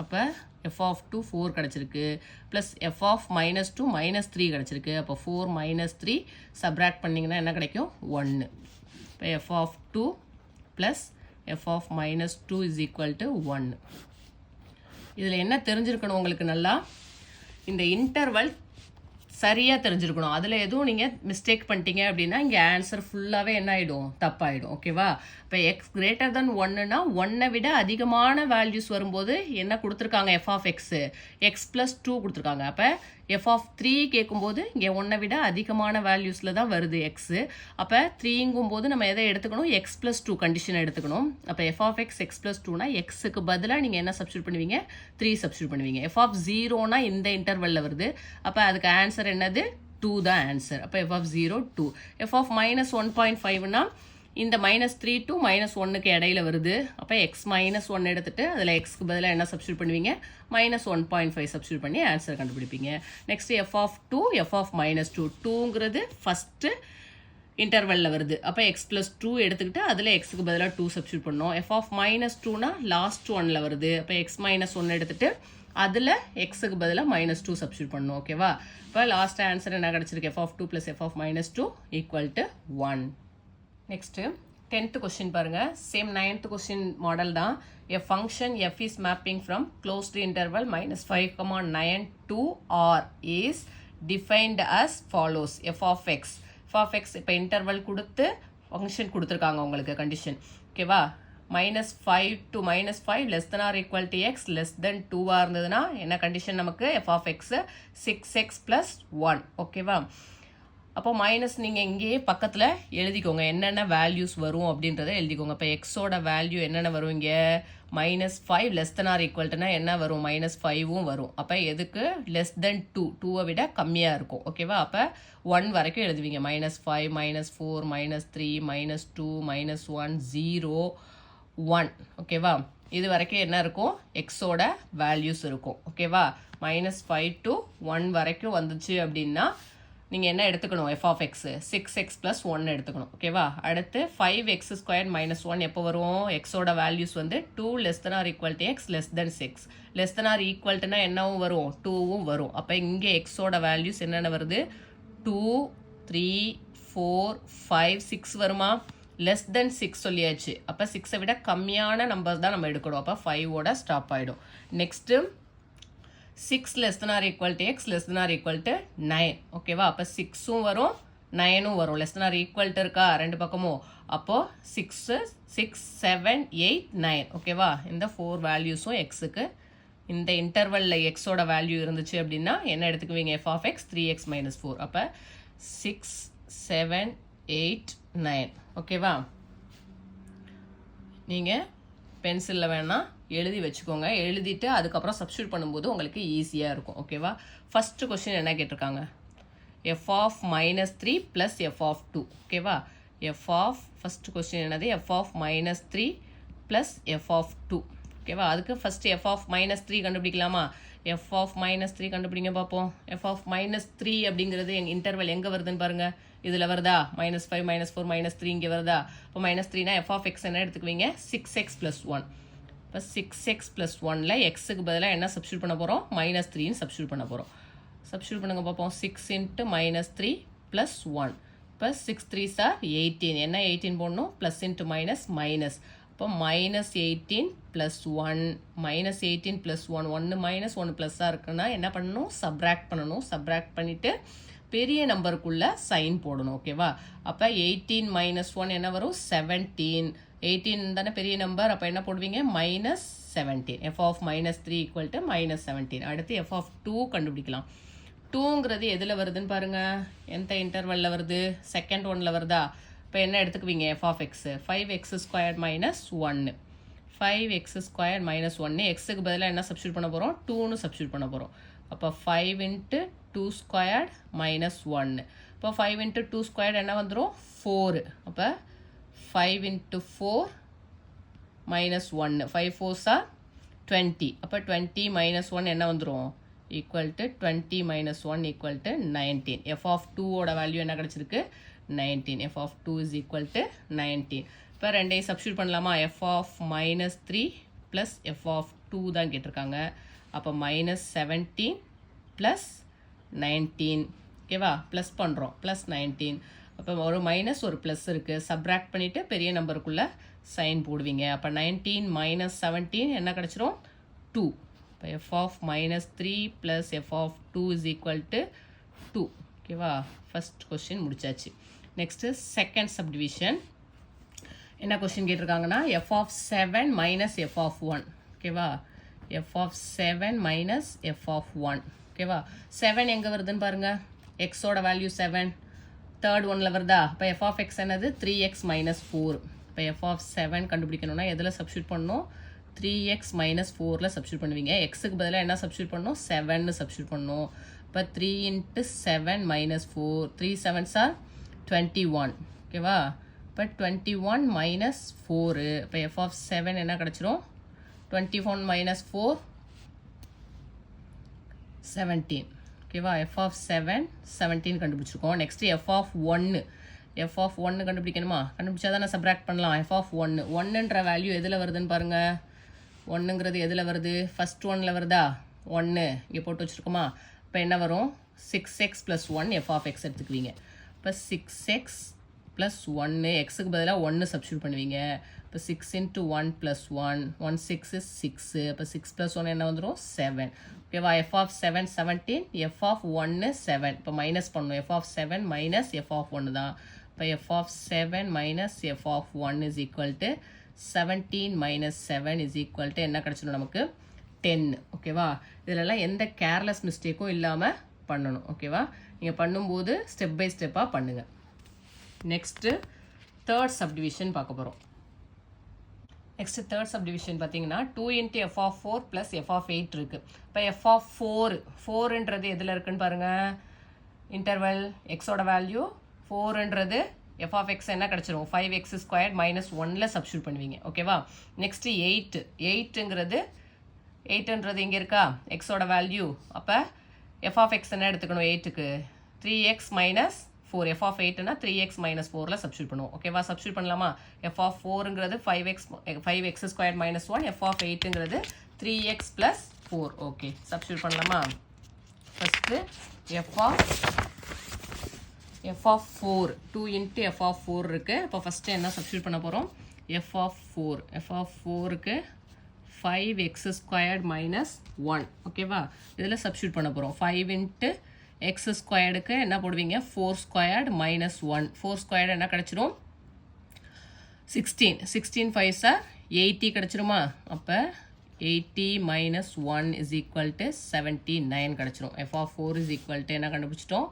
அப்போ எஃப் ஆஃப் 2 4 கிடச்சிருக்கு ப்ளஸ் எஃப் ஆஃப் -2 -3 கிடச்சிருக்கு. அப்போ 4 -3 சப்ராக்ட் பண்ணிங்கன்னா என்ன கிடைக்கும் 1. இப்போ F of 2 plus F of -2 is equal to 1. இதில் என்ன தெரிஞ்சிருக்கணும் உங்களுக்கு நல்லா, இந்த இன்டர்வல் சரியாக தெரிஞ்சிருக்கணும். அதில் எதுவும் நீங்கள் மிஸ்டேக் பண்ணிட்டீங்க அப்படின்னா இங்கே ஆன்சர் ஃபுல்லாகவே என்ன ஆகிடும், தப்பாயிடும். ஓகேவா? இப்போ எக்ஸ் கிரேட்டர் தென் 1னா 1 விட அதிகமான வேல்யூஸ் வரும்போது என்ன கொடுத்துருக்காங்க, F of X X plus 2 கொடுத்துருக்காங்க. அப்போ எஃப் ஆஃப் 3 கேட்கும்போது இங்கே 1 விட அதிகமான வேல்யூஸில் தான் வருது எக்ஸு. அப்போ 3ங்கும் போது நம்ம எதை எடுத்துக்கணும், எக்ஸ் ப்ளஸ் 2 கண்டிஷனை எடுத்துக்கணும். அப்போ f of x x plus 2னா எக்ஸுக்கு பதிலாக நீங்கள் என்ன சப்ஸ்டியூட் பண்ணுவீங்க, 3 சப்ஸ்டியூட் பண்ணுவீங்க. எஃப் ஆஃப் 0னா இந்த இன்டர்வலில் வருது. அப்போ அதுக்கு ஆன்சர் என்னது, 2 தான் ஆன்சர். அப்போ எஃப் ஆஃப் 0 2. எஃப் ஆஃப் -1.5னா இந்த -3 to -1க்கு இடையில வருது. அப்போ எக்ஸ் -1 எடுத்துட்டு அதில் எக்ஸ்க்கு பதிலாக என்ன சப்ஸ்டியூட் பண்ணுவீங்க, -1.5 சப்ஸ்டியூட் பண்ணி ஆன்சர் கண்டுபிடிப்பீங்க. Next f of 2 F of -2 2ங்கிறது ஃபஸ்ட்டு இன்டர்வலில் வருது. அப்போ எக்ஸ் ப்ளஸ் 2 எடுத்துக்கிட்டு அதில் எக்ஸுக்கு பதிலாக 2 சப்ஸ்டியூட் பண்ணோம். எஃப் ஆஃப் -2னா லாஸ்ட் ஒனில் வருது. அப்போ எக்ஸ் -1 எடுத்துட்டு அதில் எக்ஸுக்கு பதிலாக -2 சப்ஸ்டியூட் பண்ணணும். ஓகேவா? இப்போ லாஸ்ட் ஆன்சர் என்ன கிடச்சிருக்கு, F of 2 plus F of -2 equal to 1. Next 10th question பாருங்கள். சேம் 9th கொஸ்டின் மாடல் தான். A function F is mapping from closed interval -5,9 to R is defined as follows. F of X இப்போ இன்டர்வல் கொடுத்து ஃபங்க்ஷன் கொடுத்துருக்காங்க உங்களுக்கு கண்டிஷன். ஓகேவா? -5 to -5 less than or equal to x less than 2 இருந்ததுன்னா என்ன கண்டிஷன் நமக்கு, எஃப் ஆஃப் எக்ஸ் 6x + 1. ஓகேவா? அப்போ மைனஸ் நீங்கள் இங்கேயே பக்கத்தில் எழுதிக்கோங்க, என்னென்ன வேல்யூஸ் வரும் அப்படின்றத எழுதிக்கோங்க. இப்போ எக்ஸோட வேல்யூ என்னென்ன வரும், இங்கே -5 லெஸ் தென் ஆர் ஈக்குவல்ட்டுனா என்ன வரும், -5வும் வரும். அப்போ எதுக்கு, லெஸ் தென் 2 2வை விட கம்மியாக இருக்கும். ஓகேவா? அப்போ 1 வரைக்கும் எழுதுவீங்க. -5 -4 -3 -2 -1 0 1. ஓகேவா? இது வரைக்கும் என்ன இருக்கும், எக்ஸோட வேல்யூஸ் இருக்கும். ஓகேவா? -5 to 1 வரைக்கும் வந்துச்சு அப்படின்னா நீங்கள் என்ன எடுத்துக்கணும், எஃப் ஆஃப் எக்ஸ் 6x + 1 எடுத்துக்கணும். ஓகேவா? அடுத்து 5x² - 1 எப்போ வரும், எக்ஸோட வேல்யூஸ் வந்து 2 less than or equal to x less than 6. Less than or ஈக்குவல்ட்டுனா என்னவும் வரும், 2வும் வரும். அப்போ இங்கே எக்ஸோட வேல்யூஸ் என்னென்ன வருது, 2 3 4 5 6 வருமா, லெஸ் தென் 6 சொல்லியாச்சு. அப்போ 6ஐ விட கம்மியான நம்பர் தான் நம்ம எடுக்கணும். அப்போ 5ஓட ஸ்டாப் ஆகிடும். Next 6 less than or equal to x less than or equal to 9. ஓகேவா? அப்போ 6ம் வரும் 9ம் வரும். less than or equal to இருக்கா ரெண்டு பக்கமும். அப்போது 6 7 8 9. ஓகேவா? இந்த 4 வேல்யூஸும் எக்ஸுக்கு இந்த இன்டர்வலில் எக்ஸோட வேல்யூ இருந்துச்சு அப்படின்னா என்ன எடுத்துக்குவீங்க, எஃப் ஆஃப் எக்ஸ் 3x - 4. அப்போ 6 7 8 9. ஓகேவா? நீங்கள் பென்சிலில் வேணால் எழுதி வச்சுக்கோங்க. எழுதிட்டு அதுக்கப்புறம் சப்ஸ்டியூட் பண்ணும்போது உங்களுக்கு ஈஸியாக இருக்கும். ஓகேவா? ஃபஸ்ட்டு கொஸ்டின் என்ன கேட்டிருக்காங்க, f of -3 plus F of 2. ஓகேவா? எஃப் ஆஃப் ஃபஸ்ட்டு கொஸ்டின் என்னது, f of -3 plus F of 2. ஓகேவா? அதுக்கு ஃபஸ்ட்டு எஃப் ஆஃப் -3 கண்டுபிடிக்கலாமா, எஃப் ஆஃப் -3 கண்டுபிடிங்க பார்ப்போம். எஃப் ஆஃப் -3 அப்படிங்கிறது எங்கள் இன்டர்வல் எங்கே வருதுன்னு பாருங்கள். இதில் வருதா, -5 -4 -3 இங்கே வருதா. இப்போ -3னா எஃப் ஆஃப் எக்ஸ் என்ன எடுத்துக்குவீங்க, 6x + 1. இப்போ 6x + 1ல் எக்ஸுக்கு பதிலாக என்ன சப்ஸ்டியூட் பண்ண போகிறோம், -3ன்னு சப்ஸ்டியூட் பண்ண போகிறோம். சப்ஸ்டியூட் பண்ணுங்க பார்ப்போம். 6 × -3 + 1. இப்போ 6 3s are 18. என்ன 18 போடணும், ப்ளஸ் இன்ட்டு மைனஸ் மைனஸ். அப்போ -18 + 1 -18 + 1 1 மைனஸ் 1 ப்ளஸ்ஸாக இருக்குன்னா என்ன பண்ணணும், சப்ராக்ட் பண்ணணும். சப்ராக்ட் பண்ணிவிட்டு பெரிய நம்பருக்குள்ள சைன் போடணும். ஓகேவா? அப்போ 18 - 1 என்ன வரும், 17. 18 தானே பெரிய நம்பர். அப்போ என்ன போடுவீங்க, -17. F of -3 equal to -17. அடுத்து எஃப் ஆஃப் 2 கண்டுபிடிக்கலாம். 2ங்கிறது எதில் வருதுன்னு பாருங்கள், எந்த இன்டர்வலில் வருது, செகண்ட் ஒனில் வருதா. இப்போ என்ன எடுத்துக்குவீங்க, F of X 5x² - 1. 5x² - 1 எக்ஸுக்கு பதிலாக என்ன சப்ஸ்டியூட் பண்ண போகிறோம், 2ன்னு சப்ஸ்டியூட் பண்ண போகிறோம். அப்போ 5 × 2² - 1. இப்போ 5 × 2² என்ன வந்துடும், 4. அப்போ 5 × 4 - 1. 5 4s are 20. அப்போ 20 - 1 என்ன வந்துடும், equal to 20 - 1 equal to 19. F of 2ஓட வேல்யூ என்ன கிடச்சிருக்கு, 19. F of 2 is equal to 19. இப்போ ரெண்டையும் சப்ஸ்டியூட் பண்ணலாமா, f of -3 plus F of 2 தான் கேட்டிருக்காங்க. அப்போ மைனஸ் 17 ப்ளஸ் 19 ஓகேவா, ப்ளஸ் பண்ணுறோம் ப்ளஸ் 19. அப்போ ஒரு மைனஸ் ஒரு ப்ளஸ் இருக்குது, சப்ராக்ட் பண்ணிவிட்டு பெரிய நம்பருக்குள்ளே சைன் போடுவீங்க. அப்போ 19 மைனஸ் 17 என்ன கிடச்சிரும் 2. இப்போ F of minus 3 plus F of 2 is equal to 2 ஓகேவா. ஃபஸ்ட் கொஸ்டின் முடிச்சாச்சு. Next second subdivision. என்ன கொஸ்டின் கேட்டிருக்காங்கன்னா f of 7 minus F of 1 ஓகேவா. F of 7 minus F of 1 ஓகேவா. 7 எங்கே வருதுன்னு பாருங்கள், எக்ஸோட வேல்யூ 7 தேர்ட் ஒன்னில் வருதா. இப்போ எஃப் ஆஃப் எக்ஸ் என்னது 3x மைனஸ் 4. இப்போ எஃப் ஆஃப் 7 கண்டுபிடிக்கணும்னா எதில் சப்ஸ்டியூட் பண்ணணும், 3x மைனஸ் 4ல் சப்ஸ்டியூட் பண்ணுவீங்க. எக்ஸுக்கு பதிலாக என்ன சப்ஸ்டியூட் பண்ணணும், 7ன்னு சப்ஸ்டியூட் பண்ணணும். இப்போ 3 × 7 மைனஸ் 4, 3 7s are 21 ஓகேவா. இப்போ 21 மைனஸ் 4, இப்போ எஃப் ஆஃப் 7 என்ன கிடச்சிரும் 21 மைனஸ் 4 17 ஓகேவா. எஃப் ஆஃப் 7 17 கண்டுபிடிச்சிருக்கோம். Next F of 1, F of 1 கண்டுபிடிக்கணுமா, கண்டுபிடிச்சா தான் நான் சப்ராக்ட் பண்ணலாம். எஃப் ஆஃப் 1, 1ன்ற வேல்யூ எதில் வருதுன்னு பாருங்கள். 1ங்கிறது எதில் வருது, ஃபஸ்ட் ஒன்னில் வருதா, 1 இங்கே போட்டு வச்சுருக்கோமா. இப்போ என்ன வரும் 6x + 1 எஃப் ஆஃப் எக்ஸ் எடுத்துக்குவீங்க. இப்போ 6x + 1 எக்ஸுக்கு பதிலாக 1 சப்ஸ்டியூட் பண்ணுவீங்க. இப்போ 6 × 1 + 1 1 6 is 6. இப்போ 6 + 1 என்ன வந்துடும் 7 ஓகேவா. F of 7 17, F of 1 7. இப்போ மைனஸ் பண்ணணும், F of 7 minus F of 1 தான். இப்போ F of 7 minus F of 1 is equal to 17 minus 7 is equal to என்ன கிடச்சிடும் நமக்கு 10 ஓகேவா. இதிலெல்லாம் எந்த கேர்லெஸ் மிஸ்டேக்கும் இல்லாமல் பண்ணணும் ஓகேவா. நீங்கள் பண்ணும்போது ஸ்டெப் பை ஸ்டெப்பாக பண்ணுங்கள். நெக்ஸ்ட்டு தேர்ட் சப்டிவிஷன் பார்க்க போகிறோம். நெக்ஸ்ட்டு தேர்ட் சப்டிவிஷன் பார்த்தீங்கன்னா 2 × F of 4 plus F of 8 இருக்குது. இப்போ எஃப் ஆஃப் 4ன்றது எதில் இருக்குன்னு பாருங்கள், இன்டர்வல் எக்ஸோட வேல்யூ 4ன்றது எஃப் ஆஃப் எக்ஸ் என்ன கிடச்சிரும் 5x² மைனஸ் 1ல் சப்ஸ்டியூட் பண்ணுவீங்க ஓகேவா. நெக்ஸ்ட்டு 8ங்கிறது 8ன்றது இங்கே இருக்கா எக்ஸோட வேல்யூ. அப்போ எஃப் ஆஃப் எக்ஸ் என்ன எடுத்துக்கணும் 8க்கு 3x மைனஸ் 4. எஃப் ஆஃப் 8னா 3x மைனஸ் 4ல் சப்ஸ்டியூட் பண்ணுவோம் ஓகேவா. சப்ஸ்டியூட் பண்ணலாமா. எஃப் ஆஃப் 4ங்கிறது 5x² மைனஸ் 1, எஃப் ஆஃப் 8ங்கிறது 3x + 4 ஓகே. சப்ஸ்டியூட் பண்ணலாமா. First f of 4 2 × F of 4 இருக்குது. இப்போ ஃபஸ்ட்டு என்ன சப்ஸ்டியூட் பண்ண போகிறோம், எஃப் ஆஃப் 4க்கு 5x² மைனஸ் 1 ஓகேவா. இதில் சப்ஸ்டியூட் பண்ண போகிறோம். 5 × x² என்ன போடுவீங்க 4² மைனஸ் 1. 4² என்ன கிடச்சிரும் 16. 16 5s are 80 கிடச்சிருமா. அப்போ 80 மைனஸ் 1 இஸ் ஈக்குவல் டு 79 கிடச்சிரும். F of 4 is equal to என்ன கண்டுபிடிச்சிட்டோம்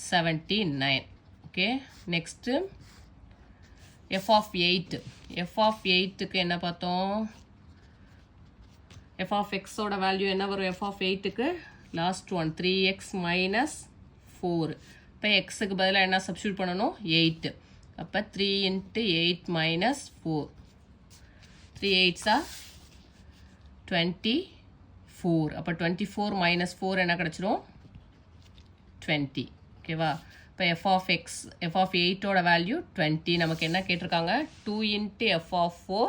79 okay. Next F of 8, f of 8க்கு என்ன பார்த்தோம், எஃப் ஆஃப் எக்ஸோட வேல்யூ என்ன வரும் எஃப் ஆஃப் 8க்கு லாஸ்ட் ஒன் 3x மைனஸ் 4. இப்போ எக்ஸுக்கு பதிலாக என்ன சப்ஸ்டியூட் பண்ணணும் 8. அப்போ 3 × 8 மைனஸ் 4, 3 8s are 24. அப்போ 24 மைனஸ் 4 என்ன கிடச்சிரும் 20 ஓகேவா. இப்போ F of x f of 8ஓட வேல்யூ 20. நமக்கு என்ன கேட்டிருக்காங்க 2 × F of 4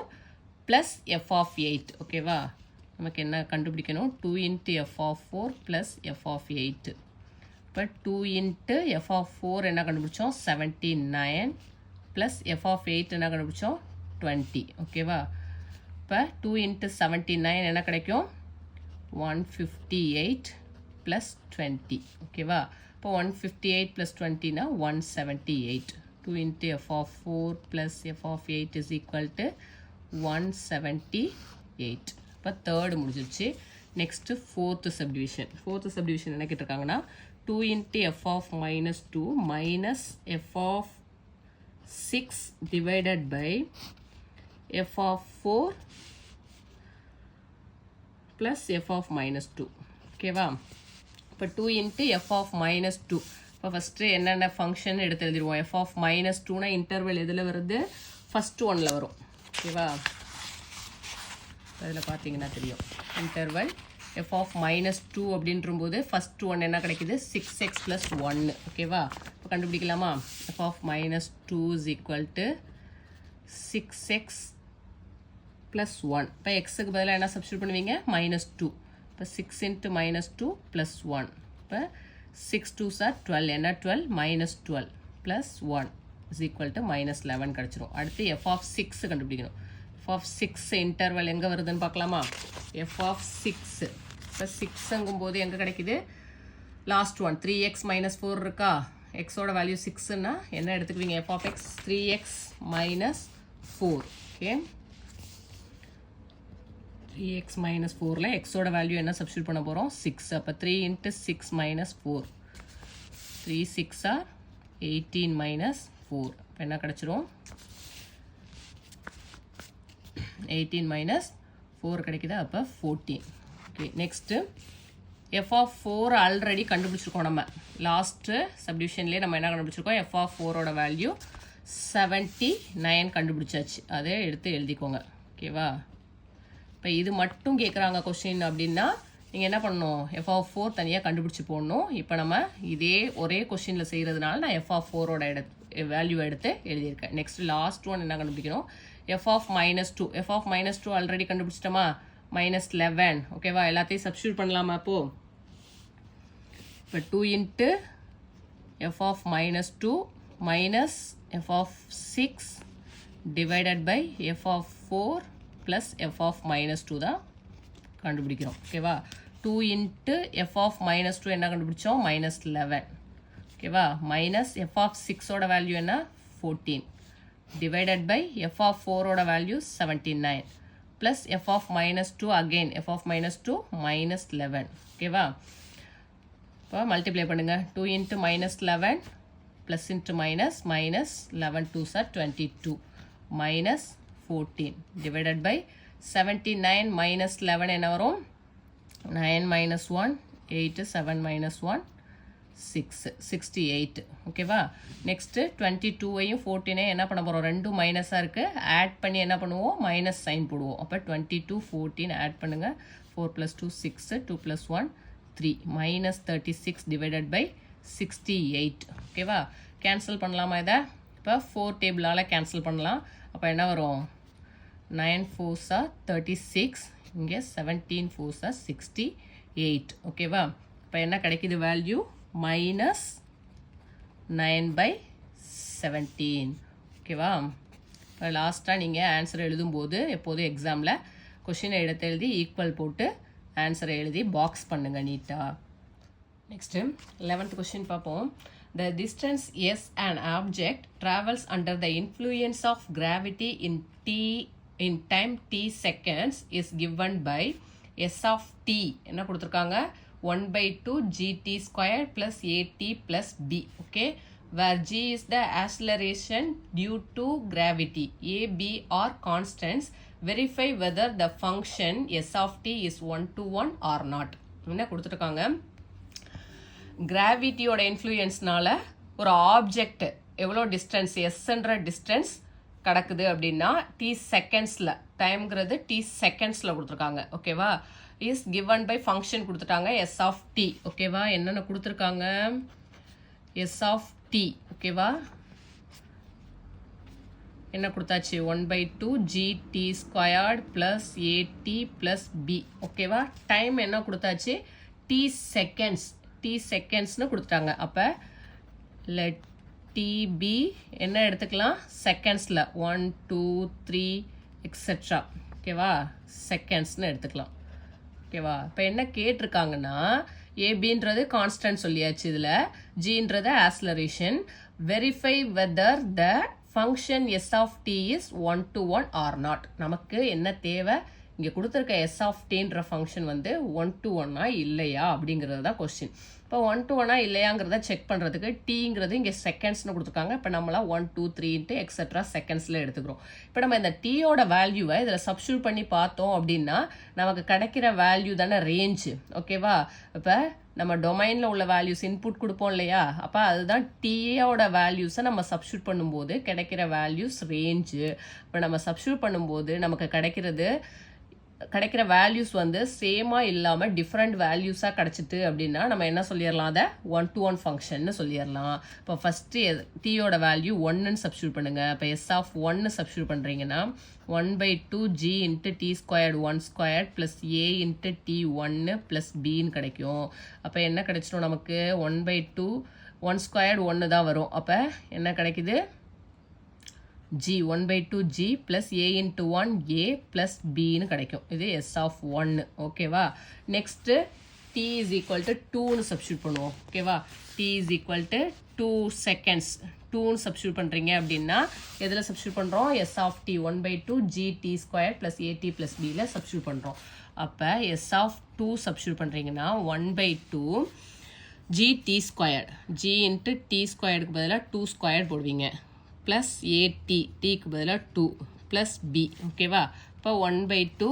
plus F of 8 ஓகேவா. நமக்கு என்ன கண்டுபிடிக்கணும் 2 × F of 4 plus F of 8. இப்போ 2 × எஃப் ஆஃப் 4 என்ன கண்டுபிடிச்சோம் 79 ப்ளஸ் எஃப் ஆஃப் 8 என்ன கண்டுபிடிச்சோம் 20 ஓகேவா. இப்போ 2 × 79 என்ன கிடைக்கும் 158 ப்ளஸ் 20 ஓகேவா. இப்போ 158 ப்ளஸ் 20னா 178. 2 × F of 4 plus F of 8 is equal to 178. இப்போ தேர்டு முடிஞ்சிருச்சு. நெக்ஸ்ட்டு ஃபோர்த்து சப்டிவிஷன் என்ன கேட்டிருக்காங்கன்னா 2 × F of minus 2 minus F of 6 divided by F of 4 plus F of minus 2 ஓகேவா. இப்போ 2 × எஃப் ஆஃப் மைனஸ் 2. இப்போ ஃபஸ்ட்டு என்னென்ன ஃபங்க்ஷன் எடுத்து எழுதிடுவோம். எஃப் ஆஃப் மைனஸ் 2னா இன்டர்வல் எதில் வருது ஃபஸ்ட்டு ஒன்னில் வரும் ஓகேவா. அதில் பார்த்தீங்கன்னா தெரியும் இன்டர்வல் எஃப் ஆஃப் மைனஸ் 2 அப்படின்றபோது ஃபஸ்ட் ஒன் என்ன கிடைக்குது 6x + 1 ஓகேவா. இப்போ கண்டுபிடிக்கலாமா. F of minus 2 is equal to 6x plus 1. இப்போ எக்ஸுக்கு பதிலாக என்ன சப்ஸ்டியூட் பண்ணுவீங்க? -2. இப்போ 6 into -2 ப்ளஸ் 1. இப்போ 6 2s are 12. என்ன 12? -12 ப்ளஸ் 1 is equal to -11 கிடச்சிரும். அடுத்து f of 6 கண்டுபிடிக்கணும். f of 6 இன்டர்வல் எங்கே வருதுன்னு பார்க்கலாமா? f of 6. இப்போ 6ங்கும் போது எங்கே கிடைக்குது? லாஸ்ட் ஒன் 3x - 4 இருக்கா? எக்ஸோட வேல்யூ 6ன்னா என்ன எடுத்துக்குவீங்க? f of x 3x - 4. Okay, 3x - 4ல எக்ஸோட வேல்யூ என்ன சப்ஸ்டியூட் பண்ண போகிறோம்? 6. அப்போ 3 into 6 - 4. 3 6 are 18 - 4. இப்போ என்ன கிடச்சிரும்? 18 - 4 கிடைக்குதா? அப்போ 14. Okay, next f of 4 already கண்டுபிடிச்சிருக்கோம். நம்ம லாஸ்ட்டு சப்டிவிஷன்லேயே நம்ம என்ன கண்டுபிடிச்சிருக்கோம்? f of 4ஓட வேல்யூ 79 கண்டுபிடிச்சாச்சு. அதை எடுத்து எழுதிக்கோங்க. ஓகேவா? இப்போ இது மட்டும் கேட்குறாங்க கொஸ்டின் அப்படின்னா நீங்கள் என்ன பண்ணணும்? f of 4 தனியாக கண்டுபிடிச்சி போடணும். இப்போ நம்ம இதே ஒரே கொஸ்டினில் செய்கிறதுனால நான் f of 4ஓட வேல்யூ எடுத்து எழுதியிருக்கேன். நெக்ஸ்ட் லாஸ்ட் ஒன் என்ன கண்டுபிடிக்கணும்? f of -2. f of -2 already கண்டுபிடிச்சிட்டோமா? -11. ஓகேவா? எல்லாத்தையும் சப்ஸ்டியூட் பண்ணலாமா? அப்போது இப்போ 2 into f of -2 minus f of 6 divided by f of 4 plus f of -2 தான் கண்டுபிடிக்கிறோம். ஓகேவா? 2 into f of -2 என்ன கண்டுபிடிச்சோம்? -11. ஓகேவா? மைனஸ் f of 6ஓட வேல்யூ என்ன? 14 divided by f of 4ஓட வேல்யூ 79 plus f of -2 again f of -2 -11. ஓகேவா? இப்போ மல்டிப்ளை பண்ணுங்க. 2 into -11 plus into minus 11 2s are 22 minus 14 divided by 79 minus 11 என்ன வரும்? 9 minus 1 8 7 minus 1 6 68. ஓகேவா? நெக்ஸ்ட்டு 22ஐயும் 14ஐயும் என்ன பண்ண போகிறோம்? ரெண்டும் மைனஸாக இருக்குது. ஆட் பண்ணி என்ன பண்ணுவோம்? மைனஸ் சைன் போடுவோம். அப்போ 22 14 ஆட் பண்ணுங்கள். 4 + 2 6 2 + 1 3 minus 36 divided by 68. ஓகேவா? கேன்சல் பண்ணலாமா இதை? இப்போ 4 டேபிளால் கேன்சல் பண்ணலாம். அப்போ என்ன வரும்? 9 4s are 36. இங்கே 17 4s are 68. ஓகேவா? இப்போ என்ன கிடைக்குது வேல்யூ? -9/17. ஓகேவா? இப்போ லாஸ்ட்டாக நீங்கள் ஆன்சர் எழுதும்போது எப்போதும் எக்ஸாமில் கொஷினை எடுத்து எழுதி ஈக்குவல் போட்டு ஆன்சரை எழுதி பாக்ஸ் பண்ணுங்க நீட்டாக. நெக்ஸ்ட்டு 11th கொஸ்டின் பார்ப்போம். The distance S an object travels under the influence of gravity in time t seconds is given by S of t. என்ன கொடுத்துருக்காங்க? 1/2 gt squared plus at plus b. Okay, where g is the acceleration due to gravity. A, b are constants. Verify whether the function s of t is 1:1 or not. என்ன கொடுத்துருக்காங்க? கிராவிட்டியோட இன்ஃப்ளூயன்ஸ்னால ஒரு ஆப்ஜெக்ட் எவ்வளோ டிஸ்டன்ஸ் எஸ்ன்ற டிஸ்டன்ஸ் கிடக்குது அப்படின்னா டி செகண்ட்ஸில், டைம்ங்கிறது டி செகண்ட்ஸில் கொடுத்துருக்காங்க. ஓகேவா? இஸ் கிவன் பை ஃபங்க்ஷன் கொடுத்துட்டாங்க எஸ் ஆஃப் டி. ஓகேவா? என்னென்ன கொடுத்துருக்காங்க? S of T. ஓகேவா? என்ன கொடுத்தாச்சு? 1/2 gt squared plus AT plus B. ஓகேவா? டைம் என்ன கொடுத்தாச்சு? D seconds. டி செகண்ட்ஸ்னு கொடுத்துட்டாங்க. அப்போ லெட் டி பி என்ன எடுத்துக்கலாம்? செகண்ட்ஸில் 1 2 3 எக்ஸெட்ரா. ஓகேவா? செகண்ட்ஸ்னு எடுத்துக்கலாம். ஓகேவா? இப்போ என்ன கேட்டிருக்காங்கன்னா ஏபின்றது கான்ஸ்டன்ட் சொல்லியாச்சு. இதில் ஜின்றது acceleration. Verify whether the function s of t is 1:1 or not. நமக்கு என்ன தேவை? இங்கே கொடுத்துருக்க எஸ் ஆஃப் டீன்ற ஃபங்க்ஷன் வந்து 1:1 இல்லையா அப்படிங்கிறது தான் கொஸ்டின். இப்போ 1:1 இல்லையாங்கிறத செக் பண்ணுறதுக்கு டீங்கிறது இங்கே செகண்ட்ஸ்னு கொடுத்துருக்காங்க. இப்போ நம்மளாம் 1 2 3 எக்ஸெட்ரா செகண்ட்ஸில் எடுத்துக்கிறோம். இப்போ நம்ம இந்த டீயோட வேல்யூவை இதில் சப்ஸ்டியூட் பண்ணி பார்த்தோம் அப்படின்னா நமக்கு கிடைக்கிற வேல்யூ தானே ரேஞ்சு. ஓகேவா? இப்போ நம்ம டொமைனில் உள்ள வேல்யூஸ் இன்புட் கொடுப்போம் இல்லையா? அப்போ அதுதான் டீயோட வேல்யூஸை நம்ம சப்ஸ்டியூட் பண்ணும்போது கிடைக்கிற வேல்யூஸ் ரேஞ்சு. இப்போ நம்ம சப்ஸ்டியூட் பண்ணும்போது நமக்கு கிடைக்கிறது கிடைக்கிற வேல்யூஸ் வந்து சேமாக இல்லாமல் டிஃப்ரெண்ட் வேல்யூஸாக கிடச்சிட்டு அப்படின்னா நம்ம என்ன சொல்லிடலாம், அதை 1-to-1 ஃபங்க்ஷன்னு சொல்லிடலாம். இப்போ ஃபஸ்ட்டு டீயோட வேல்யூ 1ன்னு சப்ஸ்டியூட் பண்ணுங்கள். இப்போ எஸ் ஆஃப் 1 சப்ஸ்டியூட் பண்ணுறீங்கன்னா 1/2 g into t squared 1 squared plus a into t 1 plus பின்னு கிடைக்கும். அப்போ என்ன கிடைச்சிடும் நமக்கு, 1/2 1 ஸ்கொயர்டு 1 தான் வரும். அப்போ என்ன கிடைக்குது, g 1/2 g plus a into 1 a plus b னு கிடைக்கும். இது s of 1. ஓகேவா. Next t is equal to 2னு சப்ஸ்டியூட் பண்ணுவோம். ஓகேவா. t is equal to 2 seconds 2னு சப்ஸ்டியூட் பண்ணுறீங்க அப்படின்னா எதில் சப்ஸ்டியூட் பண்ணுறோம், s of t 1/2 g t squared plus at plus b ல சப்ஸ்டியூட் பண்ணுறோம். அப்போ s of 2 சப்ஸ்டியூட் பண்ணுறீங்கன்னா 1/2 g t squared g into t squaredக்கு பதிலாக 2 squared போடுவீங்க ப்ளஸ் ஏடி டீக்கு பதிலாக 2 ப்ளஸ் பி. ஓகேவா. இப்போ 1/2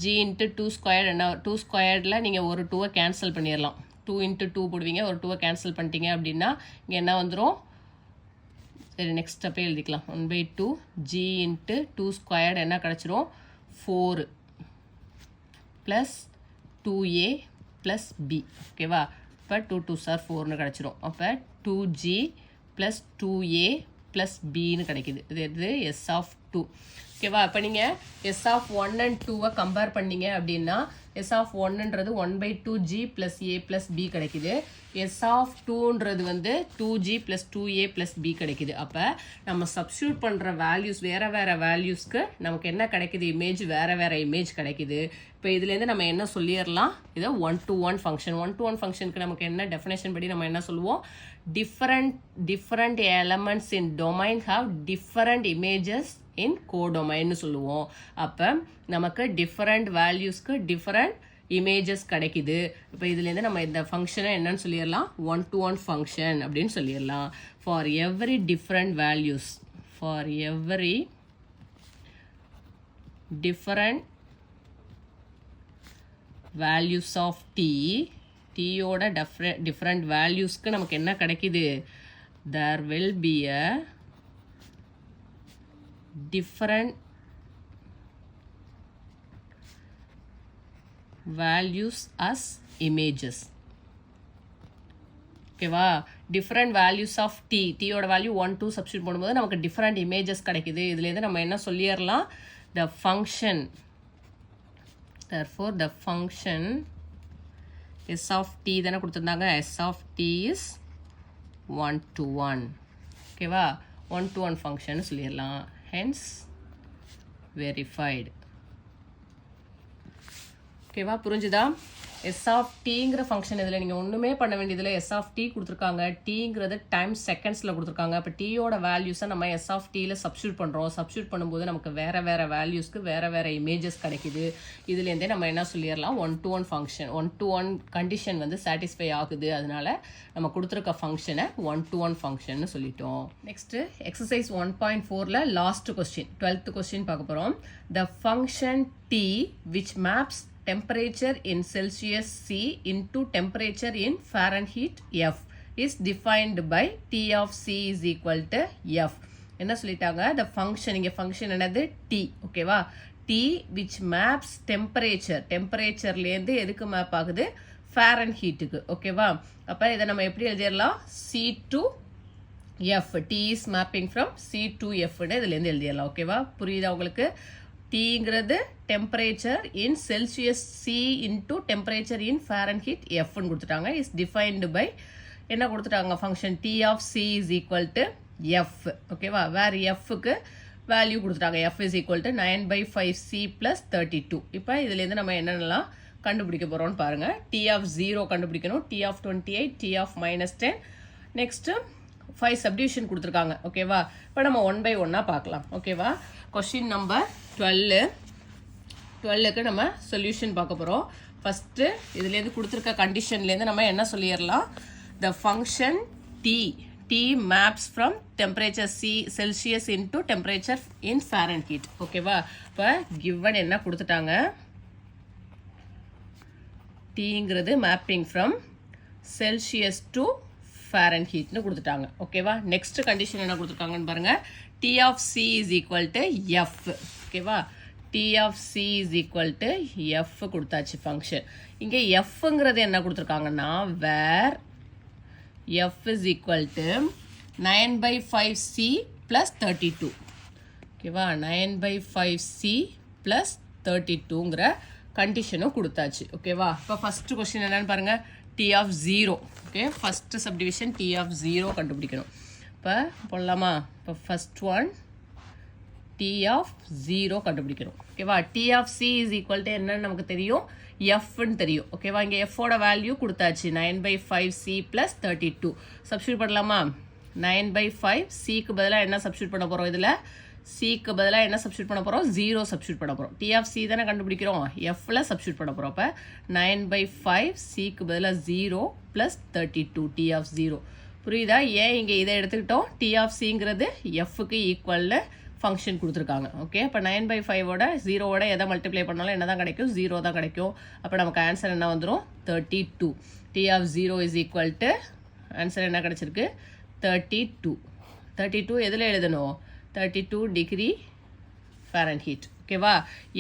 ஜி இன்ட்டு 2 ஸ்கொயர்டு என்ன, 2 ஸ்கொயர்டில் நீங்கள் ஒரு 2வை கேன்சல் பண்ணிடலாம். 2 இன்ட்டு 2 போடுவீங்க, ஒரு 2வை கேன்சல் பண்ணிட்டீங்க அப்படின்னா இங்கே என்ன வந்துடும், சரி நெக்ஸ்ட் ஸ்டெப்பே எழுதிக்கலாம். 1/2 ஜி இன்ட்டு 2 ஸ்கொயர்டு என்ன கிடச்சிரும், 4 ப்ளஸ் 2a ப்ளஸ் பி. ஓகேவா. இப்போ 2 2s are 4னு கிடச்சிரும். அப்போ 2g ப்ளஸ் 2a ப்ளஸ் பின்னு கிடைக்குது. இது எஸ் ஆஃப் 2. ஓகேவா. இப்போ நீங்கள் எஸ் ஆஃப் 1 and 2வை கம்பேர் பண்ணீங்க அப்படின்னா எஸ் ஆஃப் 1ன்றது 1/2 g plus a plus b கிடைக்குது. எஸ் ஆஃப் 2ன்றது வந்து 2g plus 2a plus b கிடைக்குது. அப்போ நம்ம சப்ஸ்டியூட் பண்ணுற வேல்யூஸ் வேறு வேறு வேல்யூஸ்க்கு நமக்கு என்ன கிடைக்குது, இமேஜ் வேறு வேறு இமேஜ் கிடைக்குது. இப்போ இதுலேருந்து நம்ம என்ன சொல்லிடலாம், இதை 1-to-1 ஃபங்க்ஷன். 1-to-1 ஃபங்க்ஷனுக்கு நமக்கு என்ன டெஃபினேஷன் படி நம்ம என்ன சொல்லுவோம், different elements in domain have different images in codomain சொல்லுவோம். அப்போ நமக்கு டிஃபரண்ட் வேல்யூஸ்க்கு டிஃபரண்ட் இமேஜஸ் கிடைக்குது. இப்போ இதுலேருந்து நம்ம இந்த ஃபங்க்ஷனை என்னன்னு சொல்லிடலாம், 1-to-1 ஃபங்க்ஷன் அப்படின்னு சொல்லிடலாம். For every different values, for every different values of t, டீயோட டிஃப்ரெண்ட் வேல்யூஸ்க்கு நமக்கு என்ன கிடைக்குது, there will be a different values as images. ஓகேவா. டிஃப்ரெண்ட் வேல்யூஸ் ஆஃப் டி, டீயோட வேல்யூ 1 2 சப்ஸ்டியூட் பண்ணும்போது நமக்கு டிஃப்ரெண்ட் இமேஜஸ் கிடைக்குது. இதுலேருந்து நம்ம என்ன சொல்லிடலாம், the function, therefore the function s of t தானே கொடுத்துருந்தாங்க, s of t is 1-to-1. ஓகேவா. 1-to-1 ஃபங்க்ஷன் சொல்லிடலாம். hence verified. ஓகேவா. புரிஞ்சுதா. எஸ் ஆஃப் டீங்கிற ஃபங்க்ஷன் இதில் நீங்கள் ஒன்றுமே பண்ண வேண்டியதில்லை. எஸ் ஆஃப் டி கொடுத்துருக்காங்க, டீங்கிறது டைம் செகண்ட்ஸில் கொடுத்துருக்காங்க. அப்போ டீயோட வேல்யூஸை நம்ம எஸ் ஆஃப் டீயில் சப்ஸ்டியூட் பண்ணுறோம். சப்ஸ்டியூட் பண்ணும்போது நமக்கு வேறு வேறு வேல்யூஸ்க்கு வேறு வேறு இமேஜஸ் கிடைக்குது. இதுலேருந்தே நம்ம என்ன சொல்லிடலாம், 1-to-1 ஃபங்க்ஷன், 1-to-1 கண்டிஷன் வந்து சாட்டிஸ்ஃபை ஆகுது. அதனால நம்ம கொடுத்துருக்க ஃபங்க்ஷனை 1-to-1 ஃபங்க்ஷன் சொல்லிட்டோம். நெக்ஸ்ட்டு எக்ஸசைஸ் 1.4ல் லாஸ்ட் கொஸ்டின், 12th கொஸ்டின் பார்க்க போகிறோம். The function t which maps temperature in Celsius C into temperature in Fahrenheit F is defined by T of C is equal to F. என்ன சொல்லிட்டாங்க, the function, இங்கே function என்னது, T. ஓகேவா. T which maps temperature, temperatureலேருந்து எதுக்கு மேப் ஆகுது, Fahrenheitக்கு. ஓகேவா. அப்போ இதை நம்ம எப்படி எழுதிடலாம், C to F, T is mapping from C to F இதுலேருந்து எழுதிடலாம். ஓகேவா. புரியுதா உங்களுக்கு. டீங்கிறது temperature in Celsius c into temperature in Fahrenheit எஃப்னு கொடுத்துட்டாங்க. இஸ் டிஃபைன்டு பை என்ன கொடுத்துட்டாங்க, function t of C is equal to F. ஓகேவா. வேறு எஃப்க்கு வேல்யூ கொடுத்துட்டாங்க. F is equal to 9/5c plus 32. இப்போ இதுலேருந்து நம்ம என்னென்னலாம் கண்டுபிடிக்க போகிறோம்னு பாருங்கள். டி ஆஃப் 0 கண்டுபிடிக்கணும், T of 28, T of -10, next 5 subdivision கொடுத்துருக்காங்க. ஓகேவா. இப்போ நம்ம 1 by 1 பார்க்கலாம். ஓகேவா. கொஸ்டின் நம்பர் 12க்கு நம்ம சொல்யூஷன் பார்க்க போகிறோம். ஃபஸ்ட்டு இதுலேருந்து கொடுத்துருக்க கண்டிஷன்லேருந்து நம்ம என்ன சொல்லிடலாம், the function T maps from temperature Celsius into temperature in Fahrenheit. ஓகேவா. இப்போ கிவன் என்ன கொடுத்துட்டாங்க, டீங்கிறது மேப்பிங் ஃப்ரம் செல்சியஸ் டு ஃபாரன்ஹீட்னு கொடுத்துட்டாங்க. ஓகேவா. நெக்ஸ்ட் கண்டிஷன் என்ன கொடுத்துருக்காங்கன்னு பாருங்கள், T of C is equal to F. ஓகேவா. T T of C is equal to F கொடுத்தாச்சு function. இங்கே Fங்கிறது என்ன கொடுத்துருக்காங்கன்னா where F is equal to 9 by 5C plus 32. ஓகேவா 9 by 5C plus 32ங்கிற கண்டிஷனும் கொடுத்தாச்சு. ஓகேவா இப்போ ஃபர்ஸ்ட் கொஸ்டின் என்னன்னு பாருங்க T of 0. Okay first subdivision T of 0 கண்டுபிடிக்கணும். இப்போ போடலாமா இப்போ ஃபர்ஸ்ட் ஒன் T of 0 கண்டுபிடிக்கணும். ஓகேவா T of C is equal to என்னன்னு நமக்கு தெரியும் Fன்னு தெரியும். ஓகேவா இங்கே Fோட வேல்யூ கொடுத்தாச்சு 9 by 5C plus 32. சப்ஸ்டியூட் பண்ணலாமா 9 by 5 Cக்கு பதிலாக என்ன சப்ஸ்டியூட் பண்ண போகிறோம் இதில் Cக்கு பதிலாக என்ன சப்ஸ்டியூட் பண்ண போகிறோம் 0 சப்ஸ்டியூட் பண்ண போகிறோம். T of C தானே கண்டுபிடிக்கிறோம் Fல சப்ஸ்டியூட் பண்ண போகிறோம். அப்போ 9 by 5 Cக்கு பதிலாக 0 plus 32 T of 0. புரியுதா ஏன் இங்கே இதை எடுத்துக்கிட்டோம் T of Cங்கிறது Fக்கு ஈக்குவல்னு ஃபங்க்ஷன் கொடுத்துருக்காங்க. ஓகே இப்போ 9 by 5ஓட 0ஓட எதை மல்டிப்ளை பண்ணாலும் என்ன தான் கிடைக்கும் 0 தான் கிடைக்கும். அப்போ நமக்கு ஆன்சர் என்ன வந்துடும் 32. T of 0 is equal to answer என்ன கிடைச்சிருக்கு 32. 32 எதில் எழுதணும் 32 டிகிரி ஃபாரன்ஹீட். ஓகேவா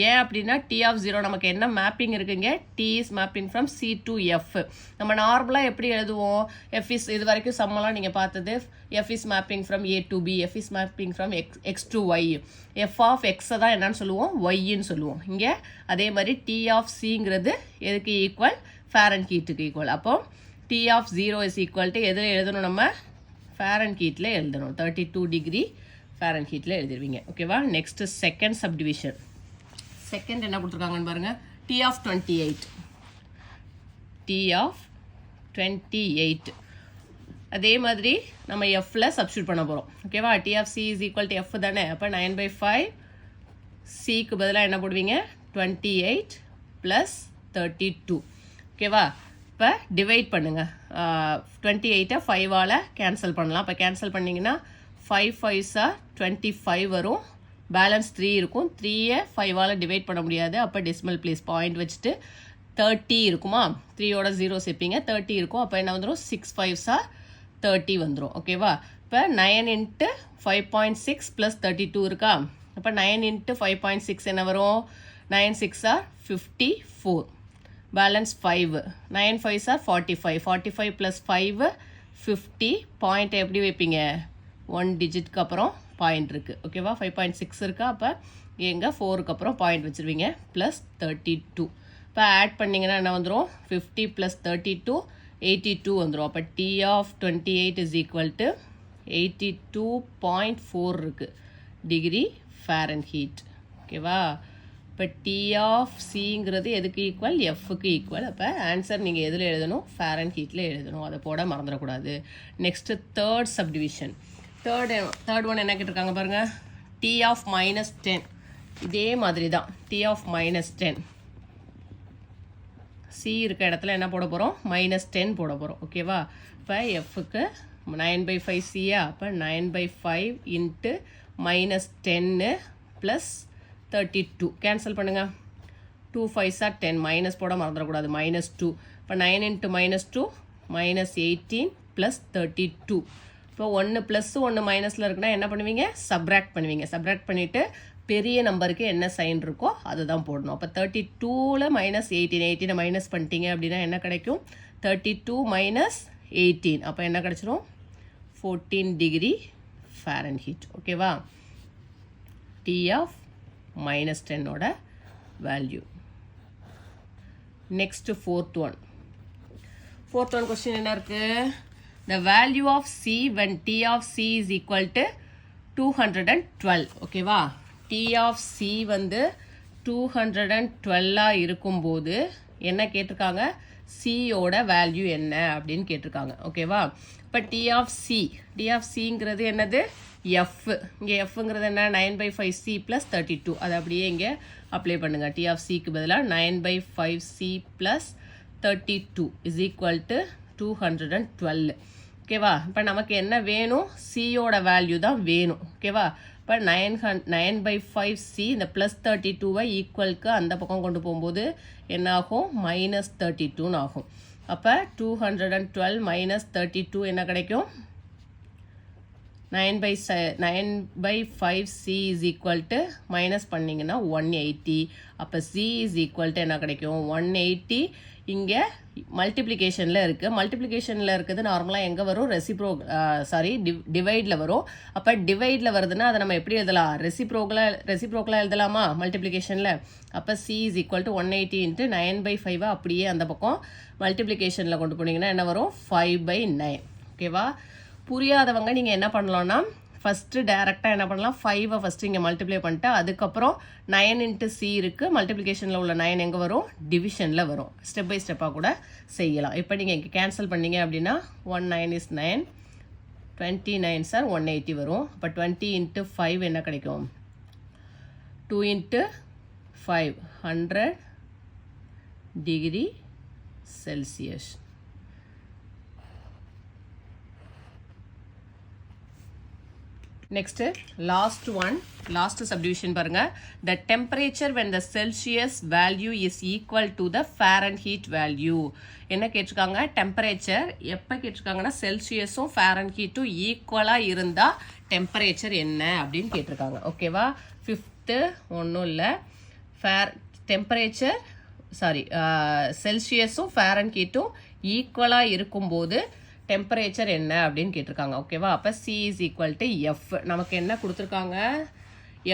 ஏன் அப்படின்னா T of 0 நமக்கு என்ன மேப்பிங் இருக்குங்க T is mapping from C to F. நம்ம நார்மலாக எப்படி எழுதுவோம் F is இது வரைக்கும் சம்மெல்லாம் நீங்கள் பார்த்தது F is mapping from A to B, F is mapping from X to Y. F of X தான் என்னன்னு சொல்லுவோம் Yன்னு சொல்லுவோம். இங்கே அதே மாதிரி T of Cங்கிறது எதுக்கு ஈக்குவல் ஃபாரன்ஹீட்டுக்கு ஈக்குவல். அப்போ T of 0 is equal to எதில் எழுதணும் நம்ம ஃபாரன்ஹீட்டில் எழுதணும் 32 டிகிரி ஃபாரன்ஹீட்டில் எழுதிருவீங்க. ஓகேவா நெக்ஸ்ட் செகண்ட் சப்டிவிஷன். செகண்ட் என்ன கொடுத்துருக்காங்கன்னு பாருங்க T of 28. T of 28 அதே மாதிரி நம்ம Fல சப்ஸ்டியூட் பண்ண போகிறோம். ஓகேவா T of C is equal to F தானே. அப்போ 9 by 5 Cக்கு பதிலாக என்ன போடுவீங்க 28 plus 32. ஓகேவா இப்போ டிவைட் பண்ணுங்க 28 5ஆல் கேன்சல் பண்ணலாம். இப்போ கேன்சல் பண்ணிங்கன்னா 5 5s are 25 வரும். பேலன்ஸ் 3 இருக்கும். 3யை 5ஆல் டிவைட் பண்ண முடியாது. அப்போ டெசிமல் பிளேஸ் பாயிண்ட் வச்சுட்டு 30 இருக்குமா 3யோட 0 சேர்ப்பீங்க 30 இருக்கும். அப்போ என்ன வந்துடும் 6 5s are 30 வந்துடும். ஓகேவா இப்போ 9 into 5.6 plus 32 இருக்கா. அப்போ 9 into 5.6 என்ன வரும் 9 6 are 54. Balance 5 9 5s are 45. 45 plus 5 50. Point எப்படி வைப்பீங்க 1 டிஜிட்க்கு அப்புறம் பாயிண்ட் இருக்குது. ஓகேவா 5.6 இருக்கா. அப்போ எங்கே 4க்கு அப்புறம் பாயிண்ட் வச்சுருவீங்க ப்ளஸ் 32. இப்போ ஆட் பண்ணிங்கன்னா என்ன வந்துடும் 50 + 32 82 வந்துடும். அப்போ T of 28 is equal to 82.4 இருக்குது டிகிரி ஃபாரன்ஹீட். ஓகேவா இப்போ T of Cங்கிறது எதுக்கு ஈக்குவல் Fக்கு ஈக்குவல். அப்போ ஆன்சர் நீங்கள் எதில் எழுதணும் ஃபாரன்ஹீட்டில் எழுதணும். அதை போட மறந்துடக்கூடாது. Next third subdivision. Third one என்ன கேட்டிருக்காங்க பாருங்கள் T of -10. இதே மாதிரி தான் T of -10 C இருக்க இடத்துல என்ன போட போகிறோம் -10 போட போகிறோம். ஓகேவா இப்போ Fக்கு 9 by 5 Cயா. அப்போ 9 by 5 into -10 plus 32 கேன்சல் பண்ணுங்க 2 5s are 10 மைனஸ் போட மறந்துடக்கூடாது -2. இப்போ 9 into -2 -18 plus 32. இப்போ 1 ப்ளஸ் 1 மைனஸில் இருக்குன்னா என்ன பண்ணுவீங்க சப்ராக்ட் பண்ணுவீங்க. சப்ராக்ட் பண்ணிவிட்டு பெரிய நம்பருக்கு என்ன சைன் இருக்கோ அதுதான் போடணும். அப்போ 32ல் -18 18 மைனஸ் பண்ணிட்டீங்க அப்படின்னா என்ன கிடைக்கும் 32 - 18. அப்போ என்ன கிடைச்சிரும் 14 டிகிரி ஃபாரன்ஹீட். ஓகேவா T of -10ஓட வேல்யூ. நெக்ஸ்ட் ஃபோர்த் ஒன் கொஸ்டின் என்ன இருக்குது the value of C when T of C is equal to 212. ஓகேவா T of C வந்து 212 இருக்கும்போது என்ன கேட்டிருக்காங்க Cயோட வேல்யூ என்ன அப்படின்னு கேட்டிருக்காங்க. ஓகேவா இப்போ T of Cங்கிறது என்னது F. இங்கே Fங்கிறது என்ன 9 by 5C plus 32. அதை அப்படியே இங்கே அப்ளை பண்ணுங்கள். T of Cக்கு பதிலாக 9 by 5C plus 32 is equal to 212. ஓகேவா இப்போ நமக்கு என்ன வேணும் சியோட வேல்யூ தான் வேணும். ஓகேவா இப்போ 9 by 5C இந்த ப்ளஸ் 32வை ஈக்குவலுக்கு அந்த பக்கம் கொண்டு போகும்போது என்ன ஆகும் -32 ஆகும். அப்போ 212 - 32 என்ன கிடைக்கும் 9/5c is equal to minus பண்ணிங்கன்னா 180. அப்போ c is equal to என்ன கிடைக்கும் 180. இங்கே மல்டிப்ளிகேஷனில் இருக்குது. மல்டிப்ளிகேஷனில் இருக்குது நார்மலாக எங்கே வரும் டிவைடில் வரும். அப்போ டிவைடில் வருதுன்னா அதை நம்ம எப்படி எழுதலாம் ரெசிப்ரோக்கலாக எழுதலாமா மல்டிப்ளிகேஷனில். அப்போ c is equal to 180 into 9/5 அப்படியே அந்த பக்கம் மல்டிப்ளிகேஷனில் கொண்டு போனீங்கன்னா என்ன வரும் 5/9. ஓகேவா? புரியாதவங்க நீங்கள் என்ன பண்ணலாம்னா ஃபஸ்ட்டு டேரெக்டாக என்ன பண்ணலாம் 5 ஃபஸ்ட்டு இங்கே மல்டிப்ளை பண்ணிட்டு அதுக்கப்புறம் 9 into c இருக்குது. மல்டிப்ளிகேஷனில் உள்ள 9 எங்கே வரும் டிவிஷனில் வரும். ஸ்டெப் பை ஸ்டெப்பாக கூட செய்யலாம். இப்போ நீங்கள் இங்கே கேன்சல் பண்ணீங்க அப்படின்னா 1 9 is 9, 29 சார் 180 வரும். அப்போ 20 into 5 என்ன கிடைக்கும் 2 into 5 100 degree Celsius. Next, last subdivision பாருங்க. The temperature when the Celsius value is equal to the Fahrenheit value. என்ன கேட்டிருக்காங்க டெம்பரேச்சர் எப்போ கேட்டிருக்காங்கன்னா செல்சியஸும் ஃபாரன்ஹீட்டும் ஈக்குவலாக இருந்தால் டெம்பரேச்சர் என்ன அப்படின்னு கேட்டிருக்காங்க. ஓகேவா? 5th ஒன்றும் இல்லை செல்சியஸும் ஃபாரன்ஹீட்டும் ஈக்குவலாக இருக்கும்போது டெம்பரேச்சர் என்ன அப்படின்னு கேட்டிருக்காங்க. ஓகேவா? அப்போ c is equal to f. நமக்கு என்ன கொடுத்துருக்காங்க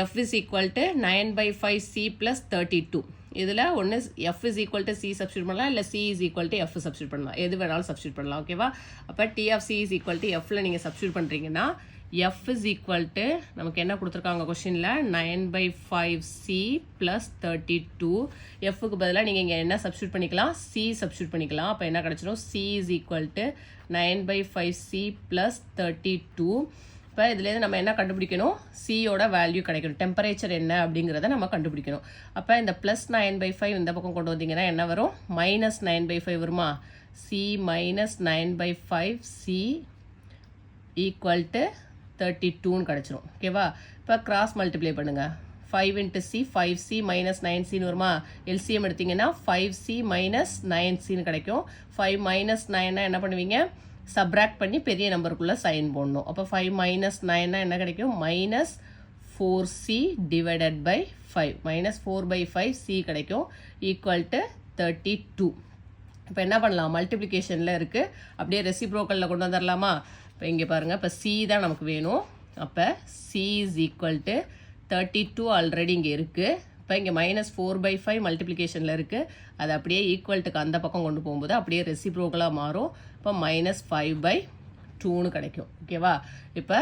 f is equal to 9/5c plus 32. இதில் ஒன்று f is equal to c substitute பண்ணலாம், இல்லை c is equal to f substitute பண்ணலாம், எது வேணாலும் சப்ஸ்டியூட் பண்ணலாம். ஓகேவா? அப்போ t of c is equal to fல நீங்கள் சப்ஸ்டியூட் பண்ணுறீங்கன்னா f is equal to நமக்கு என்ன கொடுத்துருக்காங்க கொஷினில் 9/5c plus 32. fக்கு பதிலாக நீங்கள் இங்கே என்ன சப்ஸ்டியூட் பண்ணிக்கலாம் c சப்ஸ்டியூட் பண்ணிக்கலாம். அப்போ என்ன கிடச்சிடும் c is equal to 9/5c plus 32. இப்போ இதுலேருந்து நம்ம என்ன கண்டுபிடிக்கணும் சியோட வேல்யூ கிடைக்கணும். டெம்பரேச்சர் என்ன அப்படிங்கிறத நம்ம கண்டுபிடிக்கணும். அப்போ இந்த ப்ளஸ் 9/5 இந்த பக்கம் கொண்டு வந்தீங்கன்னா என்ன வரும் -9/5 வருமா. c minus 9/5c equal to 32ன்னு கிடச்சிரும். ஓகேவா? இப்போ கிராஸ் மல்டிப்ளை பண்ணுங்கள். 5 into c 5c minus 9cன்னு வருமா. எல்சிஎம் எடுத்தீங்கன்னா 5c minus 9cன்னு கிடைக்கும். 5 minus 9 என்ன பண்ணுவீங்க சப்ராக்ட் பண்ணி பெரிய நம்பருக்குள்ளே சைன் போடணும். அப்போ 5 minus 9 என்ன கிடைக்கும் -4c divided by 5 -4/5c கிடைக்கும் ஈக்குவல் டு 32. இப்போ என்ன பண்ணலாம் மல்டிப்ளிகேஷனில் இருக்குது அப்படியே ரெசிப்ரோக்கலில் கொண்டு வந்துடலாமா. இப்போ இங்கே பாருங்கள் இப்போ c தான் நமக்கு வேணும். அப்போ c is equal to 32 already இங்கே இருக்குது. இப்போ இங்கே -4/5 மல்டிப்ளிகேஷனில் இருக்குது. அது அப்படியே ஈக்குவல்ட்டுக்கு அந்த பக்கம் கொண்டு போகும்போது அப்படியே ரெசிப்ரோக்கலாக மாறும். இப்போ -5/2ன்னு கிடைக்கும். ஓகேவா? இப்போ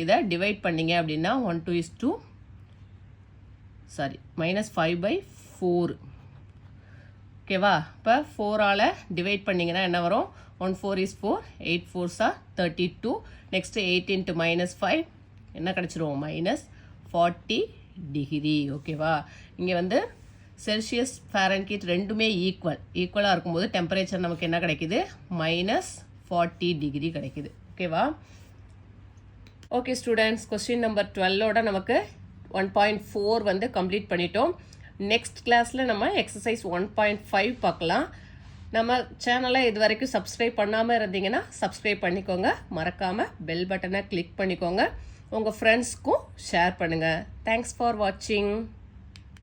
இதை டிவைட் பண்ணிங்க அப்படின்னா -5/4. ஓகேவா? இப்போ 4ஆல் டிவைட் பண்ணிங்கன்னா என்ன வரும் 1 4 is 4, 8 4s are 32. Next 8 into -5 என்ன கிடச்சிரும் -40 டிகிரி. ஓகேவா? இங்கே வந்து செல்சியஸ் ஃபாரன்ஹீட் ரெண்டுமே ஈக்குவலாக இருக்கும்போது டெம்பரேச்சர் நமக்கு என்ன கிடைக்குது -40 டிகிரி கிடைக்குது. ஓகேவா? ஓகே ஸ்டூடெண்ட்ஸ், கொஸ்டின் நம்பர் 12ஓட நமக்கு 1.4 வந்து கம்ப்ளீட் பண்ணிட்டோம். நெக்ஸ்ட் கிளாஸில் நம்ம எக்ஸசைஸ் 1.5 பார்க்கலாம். நம்ம சேனலை இது வரைக்கும் சப்ஸ்கிரைப் பண்ணாமல் இருந்தீங்கன்னா சப்ஸ்கிரைப் பண்ணிக்கோங்க. மறக்காமல் பெல் பட்டனை கிளிக் பண்ணிக்கோங்க. உங்கள் ஃப்ரெண்ட்ஸ்க்கும் ஷேர் பண்ணுங்கள். தேங்க்ஸ் ஃபார் வாட்சிங்.